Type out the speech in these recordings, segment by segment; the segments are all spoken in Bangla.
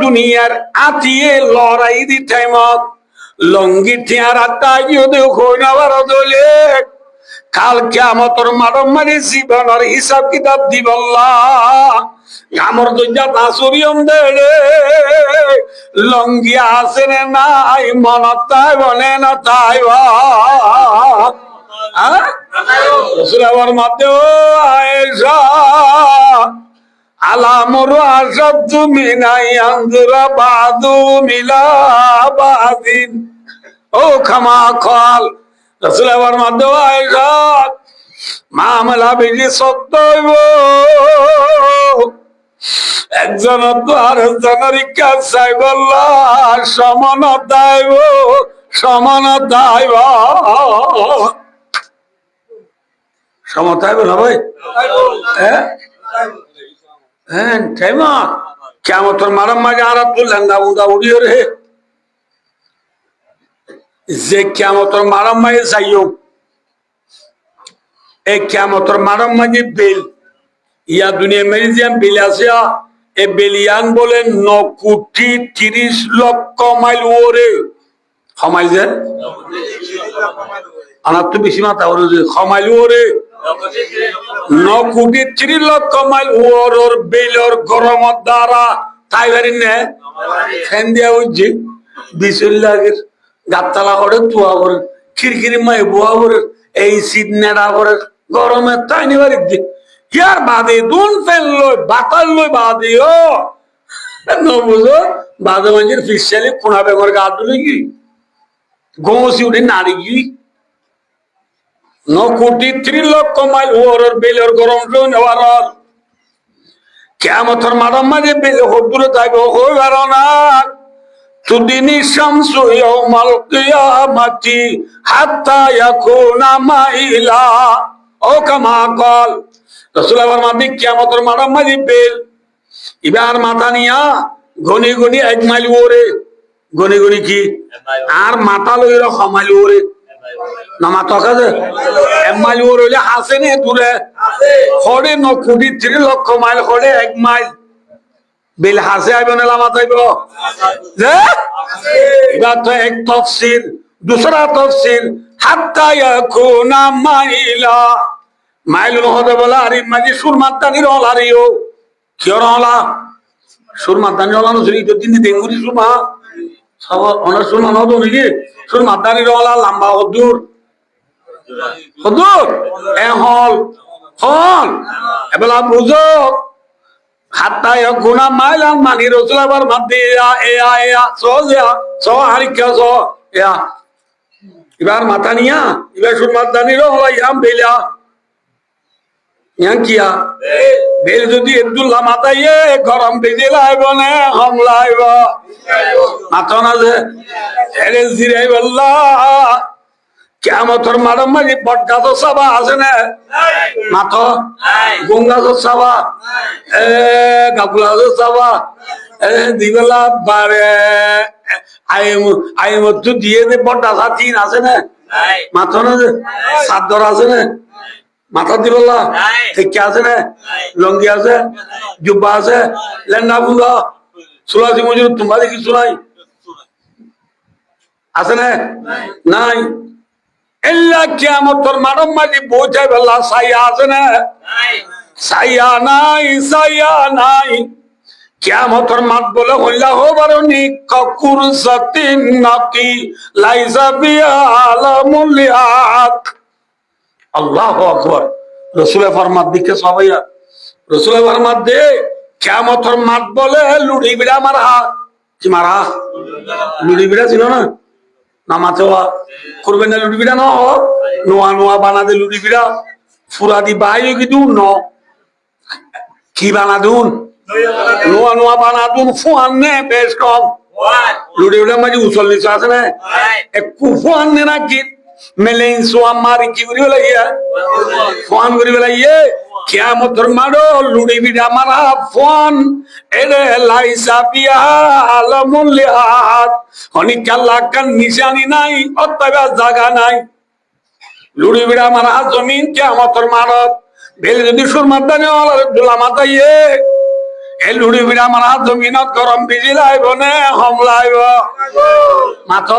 দুনিয়ার আতিয়ে লড়াই দিতে মত লঙ্গি টিয়ার আত্মাইও দেখো না দলে কাল কিয়ামতের মারম মারি জীবনের হিসাব কিতাব দিবল্লাহ আমার দুইটা বাসুরিয়ম দেড়ে লঙ্গি আসে নাই মনত তাই বলে না তাই রসুলের মধ্যে আয়েশা আলামরু আসাদ তুমি নাই আন্দুরা বাদু মিলা বাদিন ও খামা খল রসুলের মধ্যে আয়েশা মামলা বেশি সত্য হইব একজন আরেকজনের কাছে বললা সমানতা হইব সমানতা হইব সমতা হইব না ভাই হ্যাঁ টাইমা কিয়ামতের মারাম মাঝে আর তুললেন না উদা উড়িয়ে রে যে কিয়ামতের মারাম মাঝে যাইও এই কিয়ামতের মারাম মাঝে বেল ইয়া দুনিয়া মেরি যে বেল আছে এ বেলিয়ান বলে 9,30,00,000 মাইল ওরে মাইল যে আমার তো বেশি মাথা ওরে যে মাইল ওরে 9,30,00,000 মাইল ওর বেলর গরমের দ্বারা তাই পারি না ফ্যান দিয়া হচ্ছে 20 লাখের গাততলা করে তুয়া করে খিড়কিরি মাই বুয়া করে এই শীত নেড়া করে গরমে তাই নি বাড়ি ইয়ার বাদে দুন ফেল লই বাতাল লই বাদে ও বুঝো বাদে মানুষের ফিসালি কোনা বেগর গা তুলে কি গোসি উঠে নাড়ি কি 9,30,00,000 মাইল ওর বেলের গরম নেওয়ার কিয়ামতের মারাম মাঝে বেলে হদুরে যাইব হইবার না তুদিনি শামসু ইয়াউমাল কিয়ামাতি হাত্তা ইয়াকুনা মাইলা ও কামা কল রাসূলুল্লাহ ফরমাতে কিয়ামতের মারাম মাঝে বেল ইবার মাথা নিয়া গনি গনি 1 মাইল ওরে গনি গনি কি আর মাথা লইরা মাইল ওরে না মাথা কাজে 1 মাইল ওরে হইলে হাসে নে দূরে হড়ে 9,30,00,000 মাইল হড়ে 1 মাইল বেল হাসে আইব না লামাত আইব যে এবার তো এক তাফসীর दूसरा तफसीर হাত্তা ইয়াকুনা মাইলা মাইল হতে বলা আরে মাঝে সুরমাতানি রলারিও কি রলা সুরমাতানি রলানো সরি তো দিন দেঙ্গুরি সুরমা সব অনার সুরমা না তো নাকি সুরমাতানি রলা লম্বা হদুর হদুর এ হল হল এবলা বুঝো হাত্তা ইয়াকুনা মাইলা মানি রাসূলুল্লাহর মধ্যে এ সো হারিকা সো ইয়া এবার মাথা নিয়া এবার সুরমাতানি রলা ইয়াম বেলা यहाँ किया बेल যদি আব্দুল্লাহ মাতাইয়ে গরম বেজে লাইব না হাম লাইব মাথা না যে এরে জিরাই আল্লাহ কিয়ামতের মারাম মাঝে বটগাছ সাবা আছে না মাথা গঙ্গাছ সাবা গাবুলাছ সাবা দিবেলা বারে আই মত দিয়ে দে বটটা সাথীন আছে না মাথা না যে সাদর আছে না মাথা দিবল্লা ঠিক আছে না লঙ্গি আছে জুব্বা আছে লেন্ডা বুঙ্গা সুলাসি মজুর তোমার দেখি শুনাই আছে না নাই এল্লা কিয়ামতের মারম মাঝে পৌঁছাই বললা সাইয়া আছে না সাইয়া নাই কিয়ামতের মাঠ বলে হইলা হবারনি কুরসাতিন নাকি লাইসা বিয়া আলামুলিয়াত আল্লাহু আকবার রাসূলের ফরমান দিকে সবাইয়া রাসূলের ফরমান দে কিয়ামতের মাঠ বলে লুড়ি বিড়া মারা কি মারা লুড়ি বিড়া ছিল না নামাতেওয়া করবেন না লুড়ি বিড়া না নোয়া নোয়া বানা দে লুড়ি বিড়া ফুরা দি বাইও কি দূর ন কি বানা দুন নোয়া নোয়া বানা দুন ফুয়ান নে বেশ কম লুড়ি বিড়া মাঝে উছল নিচে আছে না একটু ফুয়ান নে না কি মেলেন সোয়া মারি কি করি বলাইয়া ফোন করি বলাইয়ে কিয়ামতের মারো লুড়ি বিড়া মারা ফোন এরে লাইসা বিয়া আলামুল লিহাত অনেক আল্লাহ কান নিশানি নাই অতবা জায়গা নাই লুড়ি বিড়া মারা জমিন কিয়ামতের মারত বেল যদি সুরমাদানে ওলা দুলা মাতাইয়ে এই লুড়ি বিড়া মারা জমিনত গরম বিজি লাইব নে হম লাইব মাত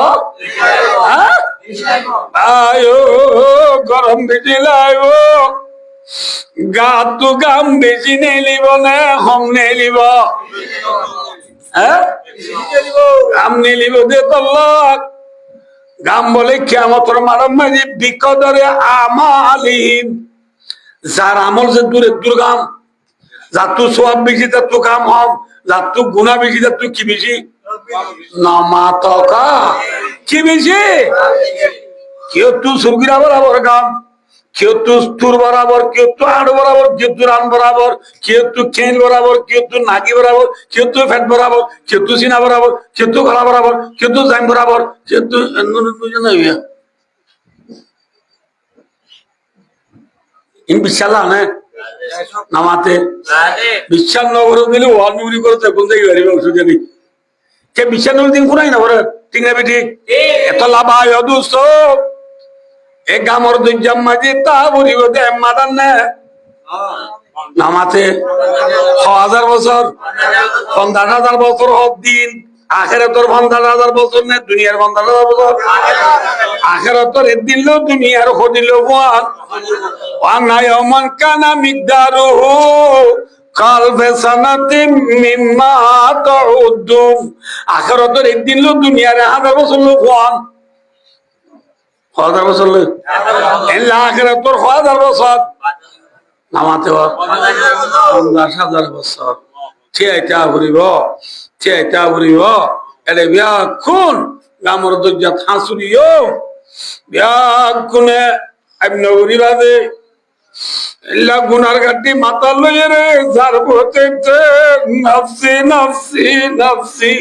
আয়ো গরম বিজি লাইব গাতো গাম বেশি নেলিব নে হম নেলিব গাম নেলিব দে তল্লাক গাম বলে কিয়ামতের মারম মাঝে বিকদরে আমালিহিম যার আমল যে দূরে দূর গাম যার তু সব বেশি তার তু কাম হম যার তু গুণা বেশি তার তু কি বেশি নামাতকা কি বেশি কেউ তু সুরগিরা বরাবর গাম কেউ তু তুর বরাবর কেউ তু আড় বরাবর কেউ তু রান বরাবর কেউ তু খেল বরাবর কেউ তু নাকি বরাবর কেউ তু ফ্যাট বরাবর কেউ তু সিনা বরাবর কেউ তু গলা বরাবর কেউ তু জাইম বরাবর কেউ তু ইন বিশালা না নামাতে বিশ্বাস নগর দিলে ওয়াল মিউরি করতে কোন জায়গায় গাড়ি অংশ জানি কে বিশ্বাস নগর দিন কোনাই না বলে ঠিক না বেটি এত লাভ আয় দুস্ত এ গামর দুজাম মাঝে তা বলিব দে মাদান না নামাতে 1000 বছর 50,000 বছর হব দিন আখিরাতের 50,000 বছর না দুনিয়ার 50,000 বছর আখিরাতের দিন লো দুনিয়ার হদিল ওয়ান ওয়ানা ইয়ামান কানা মিকদারুহু কালবে সানাতিম মিম্মা তাউদ্দুন আখিরাতের দিন লো দুনিয়ার 1000 বছর লো ওয়ান 1000 বছর লো এলা আখিরাতের 1000 বছর নামাতে 50,000 বছর চেতা ঘুরিব এলে বিয়া খুন গামর দজ্জা থাসুরিও বিয়া খুনে আইন ঘুরিবাদে এলা গুনার গাটি মাথা লইয়ে রে যার বতে নফসি নফসি নফসি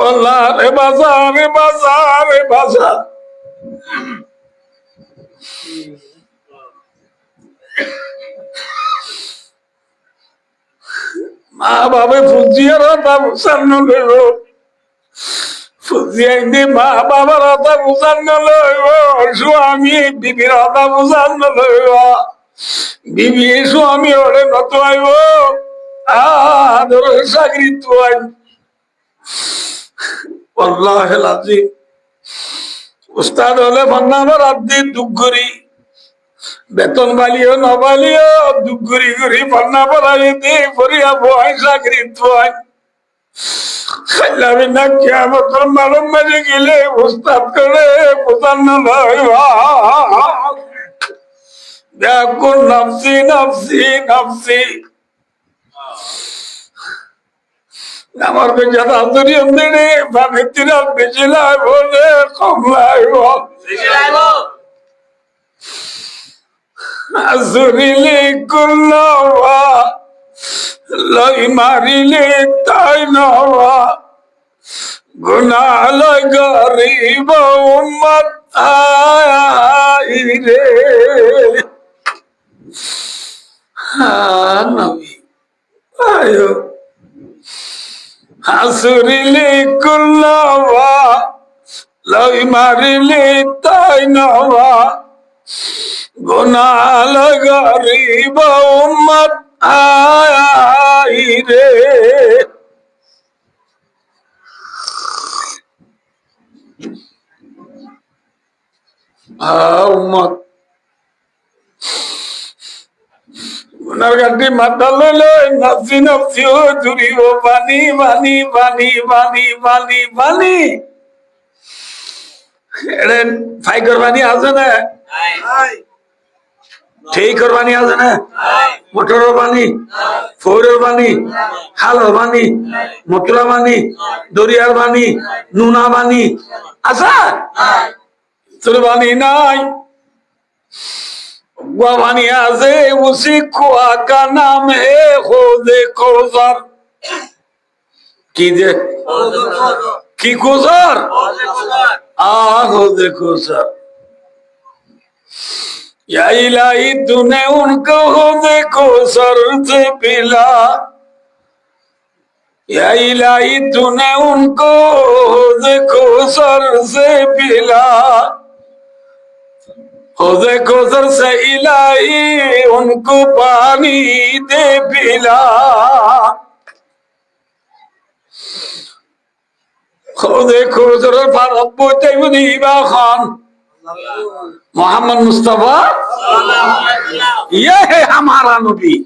আল্লাহ রে বাজা রে বাজা রে বাজা মা বাবা ফুজিয়ার কথা বুঝানো লইব ফুজিয়াই দি মা বাবার কথা বুঝানো লইব স্বামী বিবির কথা বুঝানো লইব বিবি স্বামী ওরে নতুয়াইব আদর চাকরি তুয়াই আল্লাহ লাজি উস্তাদ হলে ভান্নাবার আদি দুঃখ করি বেতন বালিও নবালিও দুঃখ করি করি ভান্না পড়াই দি পড়িয়া বয় চাকরি তুয়াই খাইলামি না কিয়ামতের মালুম মাঝে গেলে উস্তাদ করে বোঝানো লইবা দেখো নফসি নফসি নফসি আমার বেচারা আদরি অন্ধে ভাবিতিরা বেশি লাইব নে কম লাইব আজরিলে কুল্লাওয়া লই মারিলে তাই নওয়া গুনাহ লই গরিব উম্মত আইরে নবী আয়ো হাসুরিলে কুল্লাওয়া লই মারিলে তাই নওয়া গুনাহ লই গরিব উম্মত আইরে উম্মত গুনার গাড়ি মাথা লইলে নফসি নফসি ও জুড়িব পানি পানি পানি পানি পানি পানি এড়ে ফাই করবানি আছে না ঠিক করবানি আছে না মোটরের পানি ফৌরের পানি খালের পানি মতুরা পানি দরিয়ার পানি নুনা পানি আছে তোর পানি নাই পানি আছে উসি কুয়া কা নাম হে খোদে কোসার কি যে কি কোসার খোদে কোসার या इलाही तूने उनको खुदे कोसर से पिला या इलाही तूने उनको खुदे कोसर से पिला खुदे गुजर से इलाही उनको पानी दे पिला खुदे गुजर फारब्बु तैबा खान मोहम्मद मुस्तफा ये है हमारा नबी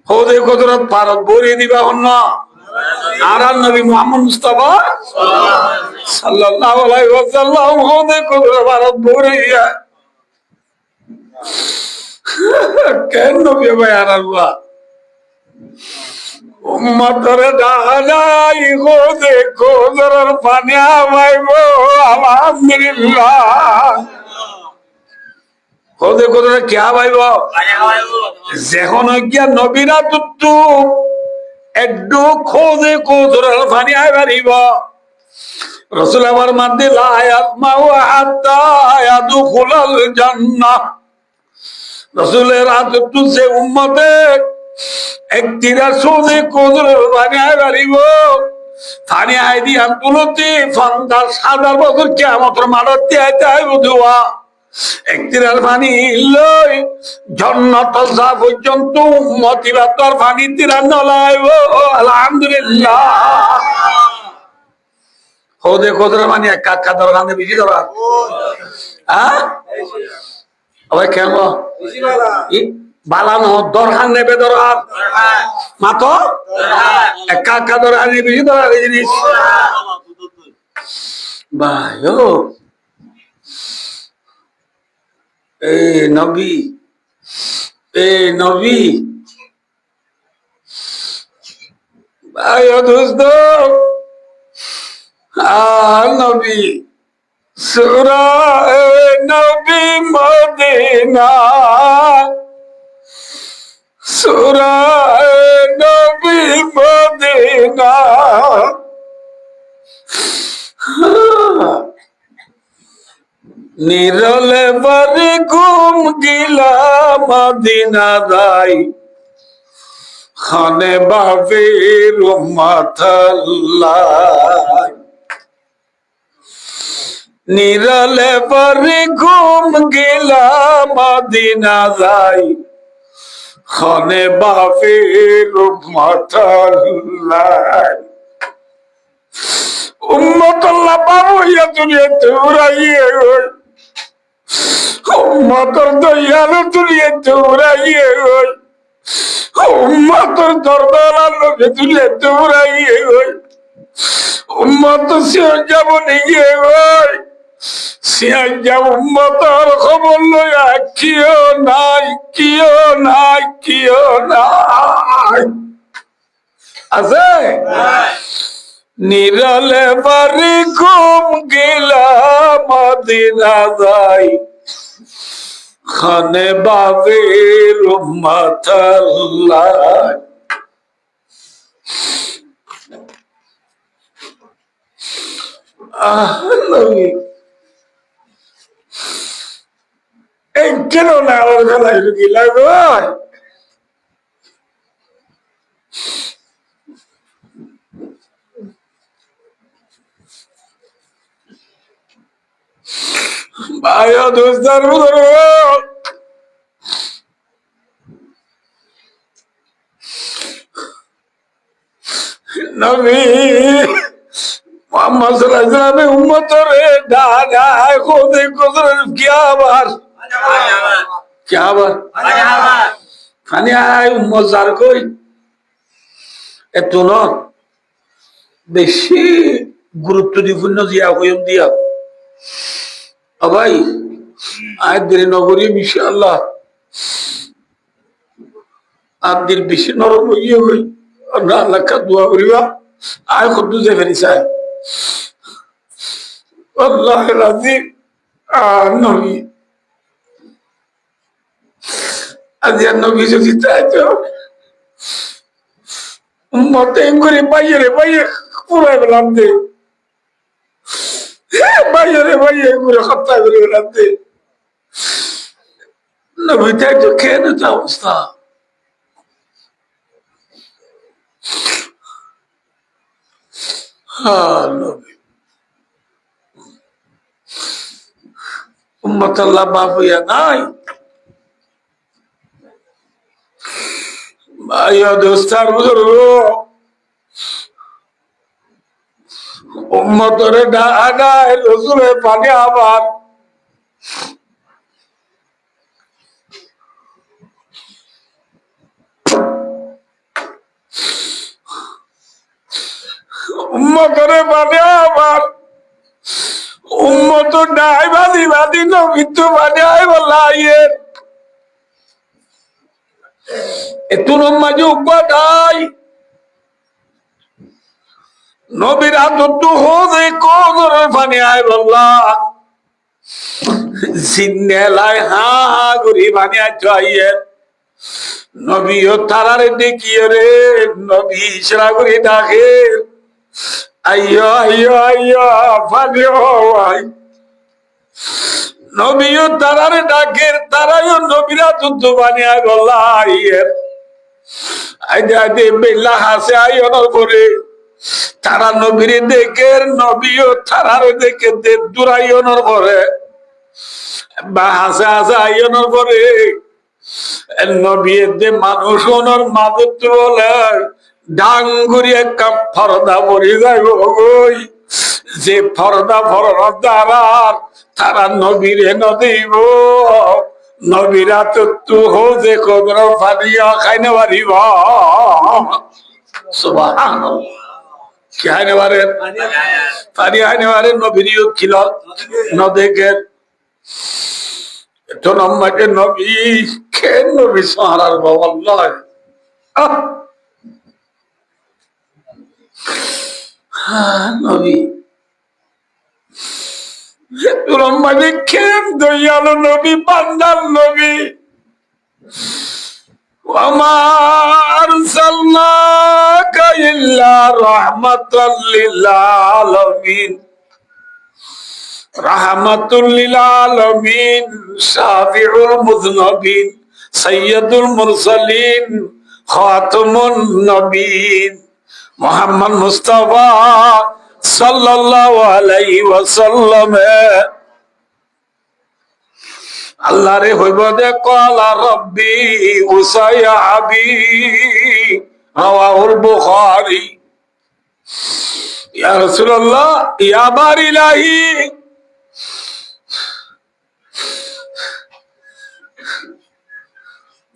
खुदे गुजरत भारत बोरी दिबा हन्ना आरान नबी मोहम्मद मुस्तफा सल्लल्लाहु अलैहि वसल्लम खुदे गुजरत भारत बोरी है কেন নবী বয়ান हुआ উম্মতরে ডালাই গো দেখো জরার পানি আইবো আলহামদুলিল্লাহ গো দেখো জরা কি আইবো যখন গিয়া নবীরা তুতু এড্ডু খোদে কো জরার পানি আইবারিব রাসূল আমার মাদ্দে লা ইয়াসমা ওয়া হাত্তা ইয়াদখুলাল জান্নাহ রাসূলের আদতু সে উম্মতে একদিরা সোজে কোদরের বানিয়ে বাড়িব থানি আইদি আন্তলতি ফান্দার সাদার বছর কিয়ামতের মাঠে আইতে আইব দুয়া একদিরার পানি লই জান্নাত যা পর্যন্ত উম্মতি বাতার পানি তিরা নলাইব আলহামদুলিল্লাহ খোদে কোদরের মানে এক কাকা দরকার নেই বেশি দরকার হ্যাঁ আবার কেন বালানো দরকার নেবে দরকার মাতো একা একা দরকার নেই বেশি দরকার এই জিনিস ভাই ও এ নবী ভাই ও দোস্ত নবী সূরা নবী মদিনা সূরা নবী মদিনা নিরলে বারে ঘুম গিলা মদিনা যাই খানে বাবের মাথাল্লাহ নিরলে বারে ঘুম গিলা মদিনা যাই খানে বাবের মাথাল্লাহ উম্মতুল্লাহ বাবু ইয়া দুনিয়াতে উড়াইয়ে গই উম্মতর দয়াল দুনিয়াতে উড়াইয়ে গই উম্মতর দরবারার লোকে দুনিয়াতে উড়াইয়ে গই উম্মত সিয়া যাব নিয়ে গই সিয়া যাব উম্মতর খবর লয়া কিও নাই আছে নিরলে বাড়ি ঘুম গিলা মদিনা যাই খানে বাবের মাথাল্লাহ এই কেন না আমার গলায় গিলা গো ভাইয়া দোস্তার নবী মোহাম্মদ সাল্লাল্লাহু আলাইহি ওয়াসাল্লাম উম্মতরে ডানায় খোদে কোদর কিয়া বার খানি আয় উম্মত জার কই এত ন বেশি গুরুত্ব দিপূর্ণ জিয়া হইম দিয়া ভাই আয় দেরি নগরী ইনশাআল্লাহ আদির বেশি নরম হইয়ে হই আমরা আল্লাহ কা দোয়া করিবা আয় খুদ যে ফেরি চাই আল্লাহর আজিম নবী আজিয়া নবী যদি চাইতো উম্মতে করে বাইরে পুরাই বললাম দে বাইরে করে হত্যা করে বললাম দে নবী চাইতো কেন তা অবস্থা নবী উম্মত আল্লাহ বাপ হইয়া নাই ভাইয়া দোস্তার বুজুর্গ উম্মতরে ডাকায় রসুলের পানি আবার উম্মতরে পানি আবার উম্মত নাই বাদি বাদি নবিত্র পানি আয় বলা ইয়ের এতুন মাঝে উব্বা নাই নবীর আদত হোদে কদরে পানি আয় বল্লা জিন্নেলায় হা হা গুরি পানি আইয়ে নবীও তারারে দেখিয়ে রে নবী ইশরা করে ডাকে আইয়ো আইয়ো আইয়ো পানি হয় নবীও তারারে ডাকে তারাও নবীরা আদত পানি আয় বল্লা আইয়ে আইদে আইদে বেলা হাসে আইয়ো করে তারা নবীরে দেখে নবীও তারারে দেখে দূরাইয়নোর পরে বা হাসে হাসে আইয়নোর পরে নবীর যে মানুষ ওনার মাদত বলে ডাঙ্গুরি একটা ফরদা পরে যাইব যে ফরদা দ্বারা তারা নবীরে নদীব নবীরা তো তু হো যে কোন পানিয়া খাইনে পারিব সুবহানাল্লাহ খাইনে পারেন পানি খাইনে পারেন নবীরিও ছিল নদেকের তো নম্বরে নবী কেন নবী সাহারার বাবা নবী তোর মানে কেন দয়ালু নবী বান্দার নবী আমার সাল্লাকা ইল্লা রাহমাতাল লিল আলামিন রাহমাতুল লিল আলামিন শাফিউল মুযনবিন সাইয়্যিদুল মুরসালিন খাতামুন নবীন মুহাম্মদ মুস্তাফা সাল্লাল্লাহু আলাইহি ওয়াসাল্লাম আল্লাহ রে হইব দে ক্বালা রাব্বি উসাইয়াবি রাওয়াহুল বুখারী ইয়া রাসূলুল্লাহ ইয়া বারিলাহি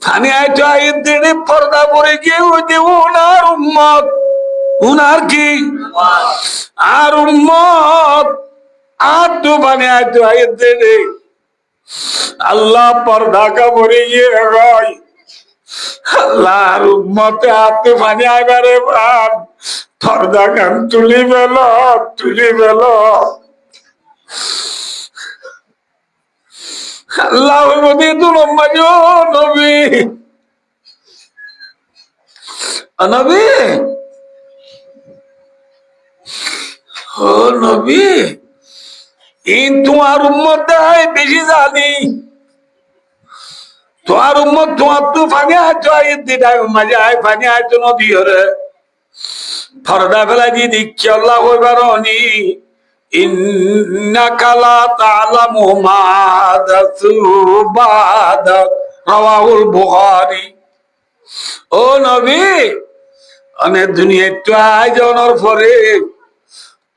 থানে আইত দিনে পর্দা পরে গিয়ে ওই যে ওনার উম্মত উনার কি আর উম্মত আর তো মানে আইত দিনে আল্লাহ পর্দা কাপড়ে গিয়ে গাই আল্লাহর উম্মতে হাতে পানি আইবারে পান পর্দা কান তুলি বেল আল্লাহ মধ্যে দুলম্বাজ নবী নবী ও নবী ইন তোমার উম্মত বেশি জানি তোমার উম্মত তোমার তো পানি আছো দিদায় মাঝে আয় পানি আছো নদী হরে ফরদা ফেলা দিয়ে দিচ্ছি আল্লাহ হইবার অনি ইন্নাকা লা তা'লামু মা হাদাসু বাদা রাওয়াহুল বুখারী ও নবী অনে দুনিয়া তো আয়োজনের পরে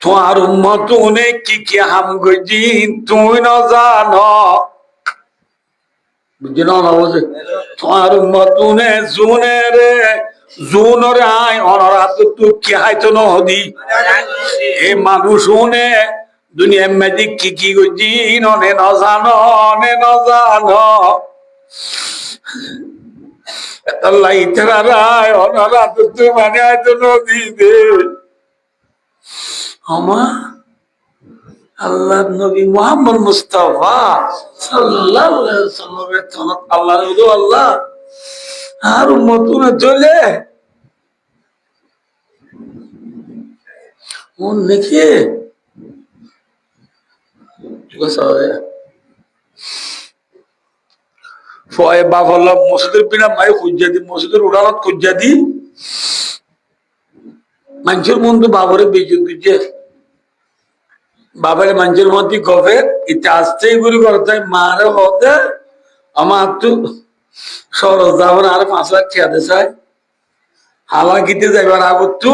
তোমার উম্মত অনেক কি হাম গজি তুই না জানো বুঝলো না বুঝে তোমার উম্মত নে জুনে রে জুনরে আই অনরাত তু কি হাইতো নদী এ মানুষ নে দুনিয়া মধ্যে কি গজি নে না জানো আল্লাহ ইতরা রায় অনরাত তু মানে আইতো নদী দে আমা আল্লাহ নবী মুহাম্মদ মুস্তাফা সাল্লাল্লাহু আলাইহি ওয়াসাল্লামের তনত আল্লাহর ওদো আল্লাহ আর উম্মতুনে চলে মন নেকি গোসাবে ফয়ে বাফাল্লাহ মসজিদের বিনা মাই খুঁজা মসজিদের উড়ালত খুঁজা দি মানুষের মন তো বাবরে বেজে দিচ্ছে বাবার মানুষের মধ্যে কবে এটা আসতেই গুলি করতে মারে হতে আমার তো সরজ যাবার আর 5 লাখ খেয়াতে চাই হালা গিতে যাইবার আগত তো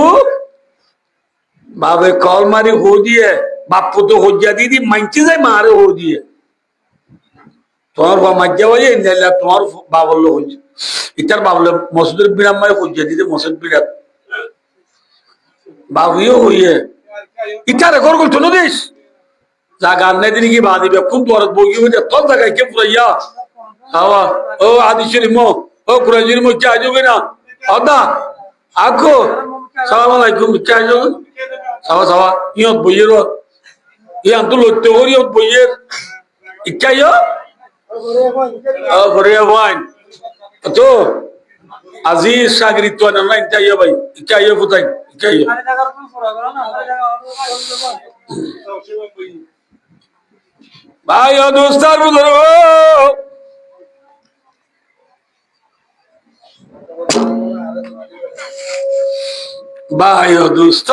বাবে কল মারি হো দিয়ে বাপ্পু তো হজ্জা দিদি মানতে যায় মারে হো দিয়ে তোমার মাজ্জা হয়ে তোমার বাবল্য হচ্ছে ইটার বাবল মসুদের বিরাম মারে হজ্জা দিদি মসুদ বিরাট বাবুও হইয়ে ইটার রেকর্ড করছো না দিস জায়গা নাই দিন কি বাদি কোন তোর বগি হয়ে তোর জায়গায় কে পুরাইয়া হাওয়া ও আদিশ্বরী মো ও কুরাজির মো চা যাবে না আদা আকো সালাম আলাইকুম চা যাবে সাবা সাবা ইয়ত বইয়ের ইয়ান তো লইতে হরি ইয়ত বইয়ের ইচ্ছাইয়া ও করে ওয়াইন তো আজিজ সাগরিত না না ইচ্ছাইয়া ভাই ইচ্ছাইয়া ফুতাই ইচ্ছাইয়া ভাই ও দোস্তার বুঝলো ভাই ও দোস্ত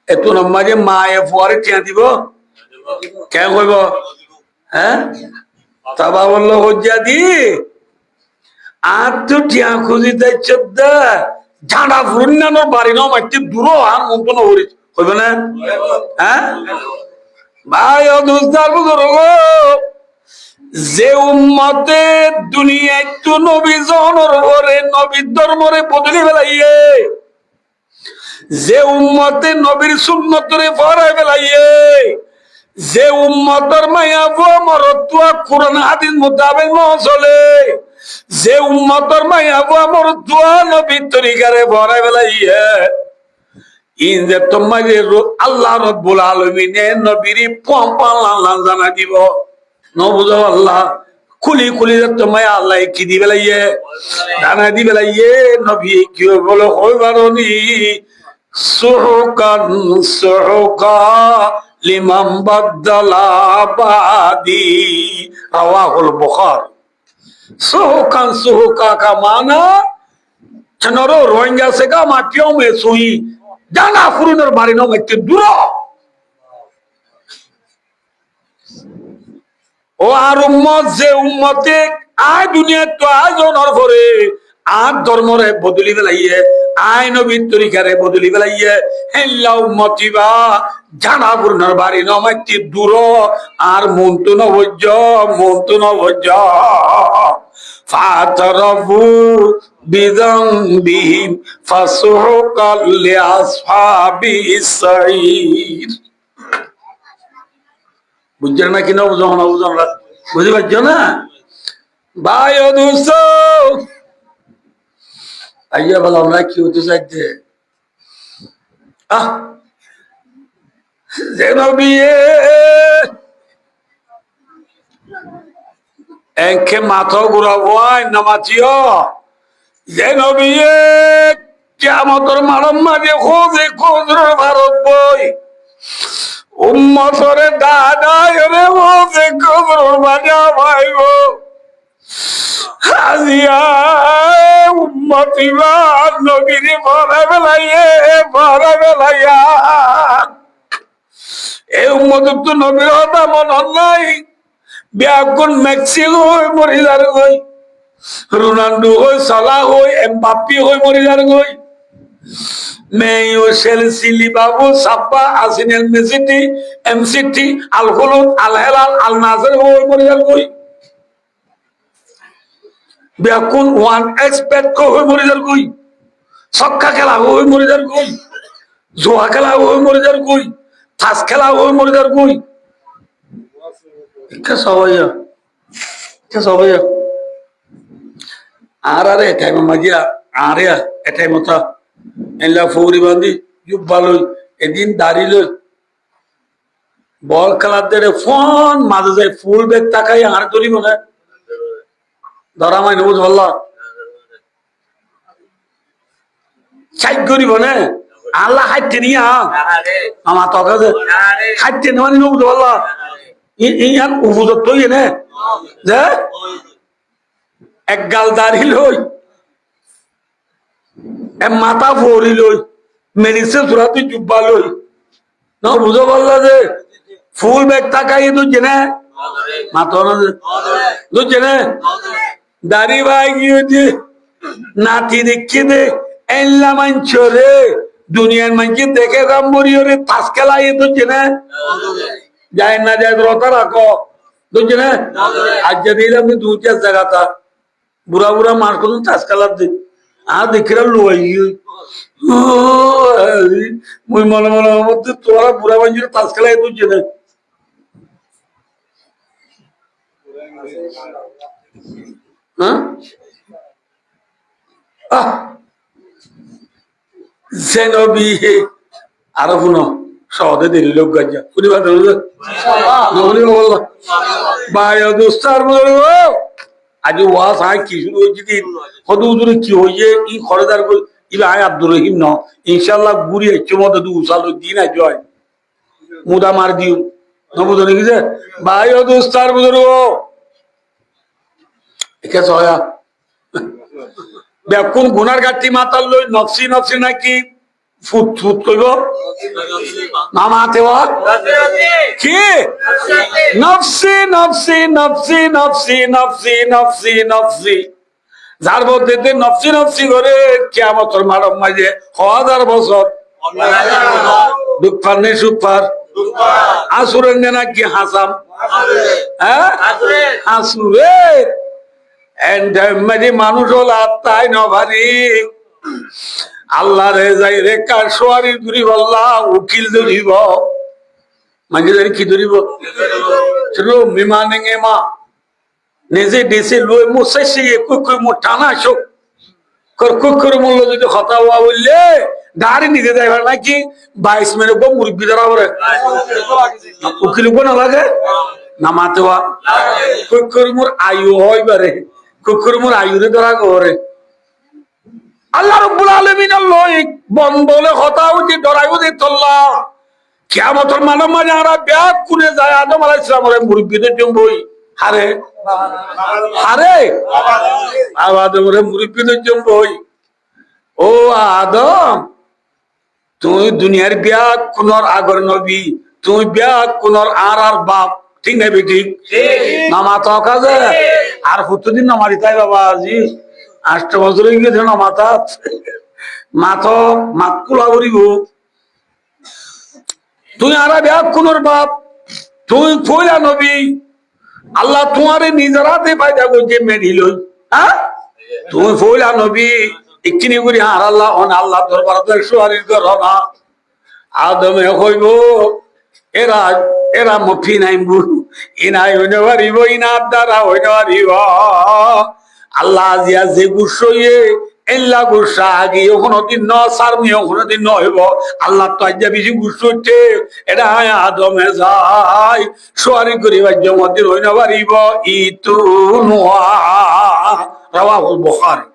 এত নম্বরে মায়ে ফুয়ারে টিয়া দিব কেন কইব হ্যাঁ তাবা বললো হজ্জা দি আর তো টিয়া খুঁজি তাই চোদ্দ ঝাঁড়া ফুরুন্নানোর বাড়ি নাও মারতে দূর আর মন্তন হইবে না হ্যাঁ ভাই ও দোস্তার বুঝলো যে উম্মতে দুনিয়ায় তো নবী জনর ঘরে নবীর ধর্মরে বদলি বেলাইয়ে যে উম্মতে নবীর সুন্নতরে ফরাই বেলাইয়ে যে উম্মতর মায়া বুয়া মরতুয়া কোরআন হাদিস মোতাবেক ন চলে যে উম্মতর মায়া বুয়া মরতুয়া নবীর তরিকারে ফরাই বেলাইয়ে ইন যে তোমার আল্লাহ রব্বুল আলামিনে নবীর পম্পাল্লাহ জানা দিব নবুঝো আল্লাহ খুলি খুলি তোমায় আল্লাহ কি দিবে লাইয়ে জানা দিবে লাইয়ে নবী কি বলে হই বারনি সুহুকান সুহুকা লিমান বাদদালা বাদি রাওয়াহুল বুখারী সুহুকান সুহুকা का माना चनरो रोहिंग्या से का माटियों में सुई जाना फुरुनर बारिनो में के दूर ও আর উম্মত যে উম্মতে আয় দুনিয়া তো আয় জনর পরে আর ধর্মরে বদলি বেলাইয়ে আয় নবীর তরিকারে বদলি বেলাইয়ে হেল্লা উম্মতি বা জানা পুরনার বাড়ি নমাইতি দূর আর মন্তু নবজ্জ ফাতারাফু বিযামবিহিম ফাসুকাল লিআসহাবিস সাঈর বুঝছেন না কিনা বুঝো না বুঝতে পারছো না ভাই ও দোস্ত আইয়া বলো আমরা কি হতে চাইতে যেন বিয়ে একে মাথা ঘুরাবো নামাচিও যেন বিয়ে কিয়ামতের মারম মাঝে খোঁজে ভারত বই উম্মতরে দাদায় রে বসে কবর বাজা ভাইব হাজিয়া উম্মতি বা নবীরে ভরা বেলাইয়া এই উম্মত তো নবীর হতা মন নাই ব্যাকুল মেক্সি হই মরিদার গই রোনাল্ডো হই সালা হই এমবাপ্পি হই মরিদার গই মেয়ো সেলসিলি বাবু সাব্বা আসিনেল মেসিটি এমসিটি আল হুলুদ আল হেলাল আল নাজর হই মরিদার গই ব্যাকুল ওয়ান এক্সপেক্ট কো হই মরিদার গই ছক্কা খেলা হই মরিদার গই জোয়া খেলা হই মরিদার গই তাস খেলা হই মরিদার গই কে সবাই আর আরে টাইম মাজিয়া আরে এটাই মতা এলা ফৌরি বান্ধি জুব্বালই এদিন দাঁড়িলই বল খেলার দেড়ে ফোন মাঝে যায় ফুল ব্যাগ তাকাই আর ধরিব না ধরা মাই নেবো ধরলা চাই করিব না আল্লাহ হাইতে নিয়া আমার তকা হাইতে নেওয়া নেবো ধরলা ইয়ার উপযোগ তো ইয়ে যে এক গাল দাঁড়িলই মাথা ভরি লই মেরিসে তোরা তুই জুব্বা লই না বুঝো বললো যে ফুল ব্যাগ তাকাই দুজে না মাতো না দুজে না দাড়ি ভাই গিয়ে নাতি দেখি দে এল্লা মানছ রে দুনিয়ার মানছি দেখে রাম মরিও রে তাস খেলাই দুজে না যায় না যায় রতা রাখো দুজে না আজ যদি আমি দু চার জায়গাটা বুড়া বুড়া মার করুন তাস খেলার দিন আর দেখি লোয়াই মুই মনে মনে মধ্যে তোরা বুড়া বাঞ্জির তাস খেলাই দুজে না হ্যাঁ জেনবি আরো শুনো সহদে দেরি লোক গাজ্জা শুনিবা বললো ভাই দোস্তার আজি ওয়াজ আয় কি শুরু হয়েছে কি হদুদুরে কি হয়েছে ই খরদার ইবা আয় আব্দুর রহিম ন ইনশাল্লাহ গুড়ি হচ্ছে মতো দু সাল দিন আজ জয় মুদা মার দিও নবুঝো নাকি যে ভাই দোস্তার বুঝো একে সয়া কোন গুনার গাঠি মাতাল লই নফসি নফসি নাকি ফুট ফুট কইব না মাতে কি নফসি নফসি নফসি নফসি নফসি নফসি নফসি যার মধ্যে নফসি নফসি করে কিয়ামতের মারম মাঝে 1000 বছর দুঃখ পার নেই সুখ পার আসুরের নাকি হাসাম হ্যাঁ আসুরে মানুষ হল আত্মাই নভারি আল্লাহ রে যাই রে কার সোয়ারি ধরিব আল্লাহ উকিল ধরিব মাঝে কি ধরিব চলো বিমানে মা নিজে দেশে লই মোসাইছে কুকুর মো টানা শোক কুকুর মূল্য যদি হতা হওয়া বললে গাড়ি নিতে যাইবার নাকি 22 মিনিট মুরব্বী ধরা পরে উকিল না লাগে না মাতে হওয়া কুকুর মোর আয়ু হয় বারে কুকুর মোর আয়ুরে ধরা করে আল্লাহ রাব্বুল আলামিনের লই বন্ধলে হতা উঠি ডরাইও দি তোল্লা কিয়ামতের মানব মাঝে আরা ব্যাগ কুনে যায় আদম আলাইহিস সালামের মুরব্বিদের জম্বই হারে হারে আদমের মুরব্বিদের জম্বই ও আদম তুই দুনিয়ার ব্যাগ কুনর আগর নবী তুই ব্যাগ কুনর আর বাপ ঠিক না বেটি নামা তো কাজে আর কতদিন নামারি তাই বাবা আজি 8 বছর হয়ে গেছে না মাথা মাথা মাতকুলা করিব তুই আর ব্যাগ কুনর বাপ তুই ফইলা নবী আল্লাহ তোমারে নিজের হাতে পায়দা করছে মেরিল হ্যাঁ তুই ফইলা নবী ইকিনি করি আর আল্লাহ আল্লাহ দরবার সুয়ারির কর না আদমে হইব এরা এরা মুফি নাই ইনাই হইতে পারিব ইনার দ্বারা হইতে পারিব আল্লাহ আজিয়া যে গুসইয়ে এল্লা গুসা আগে কোনদিন ন সারমি কোনদিন ন হইব আল্লাহ তো আজ বেশি গুস হচ্ছে এটা আদমে যায় সোয়ারি করিবার জমদিন হইতে পারিব ইতু নোয়া রাওয়াহুল বুখারী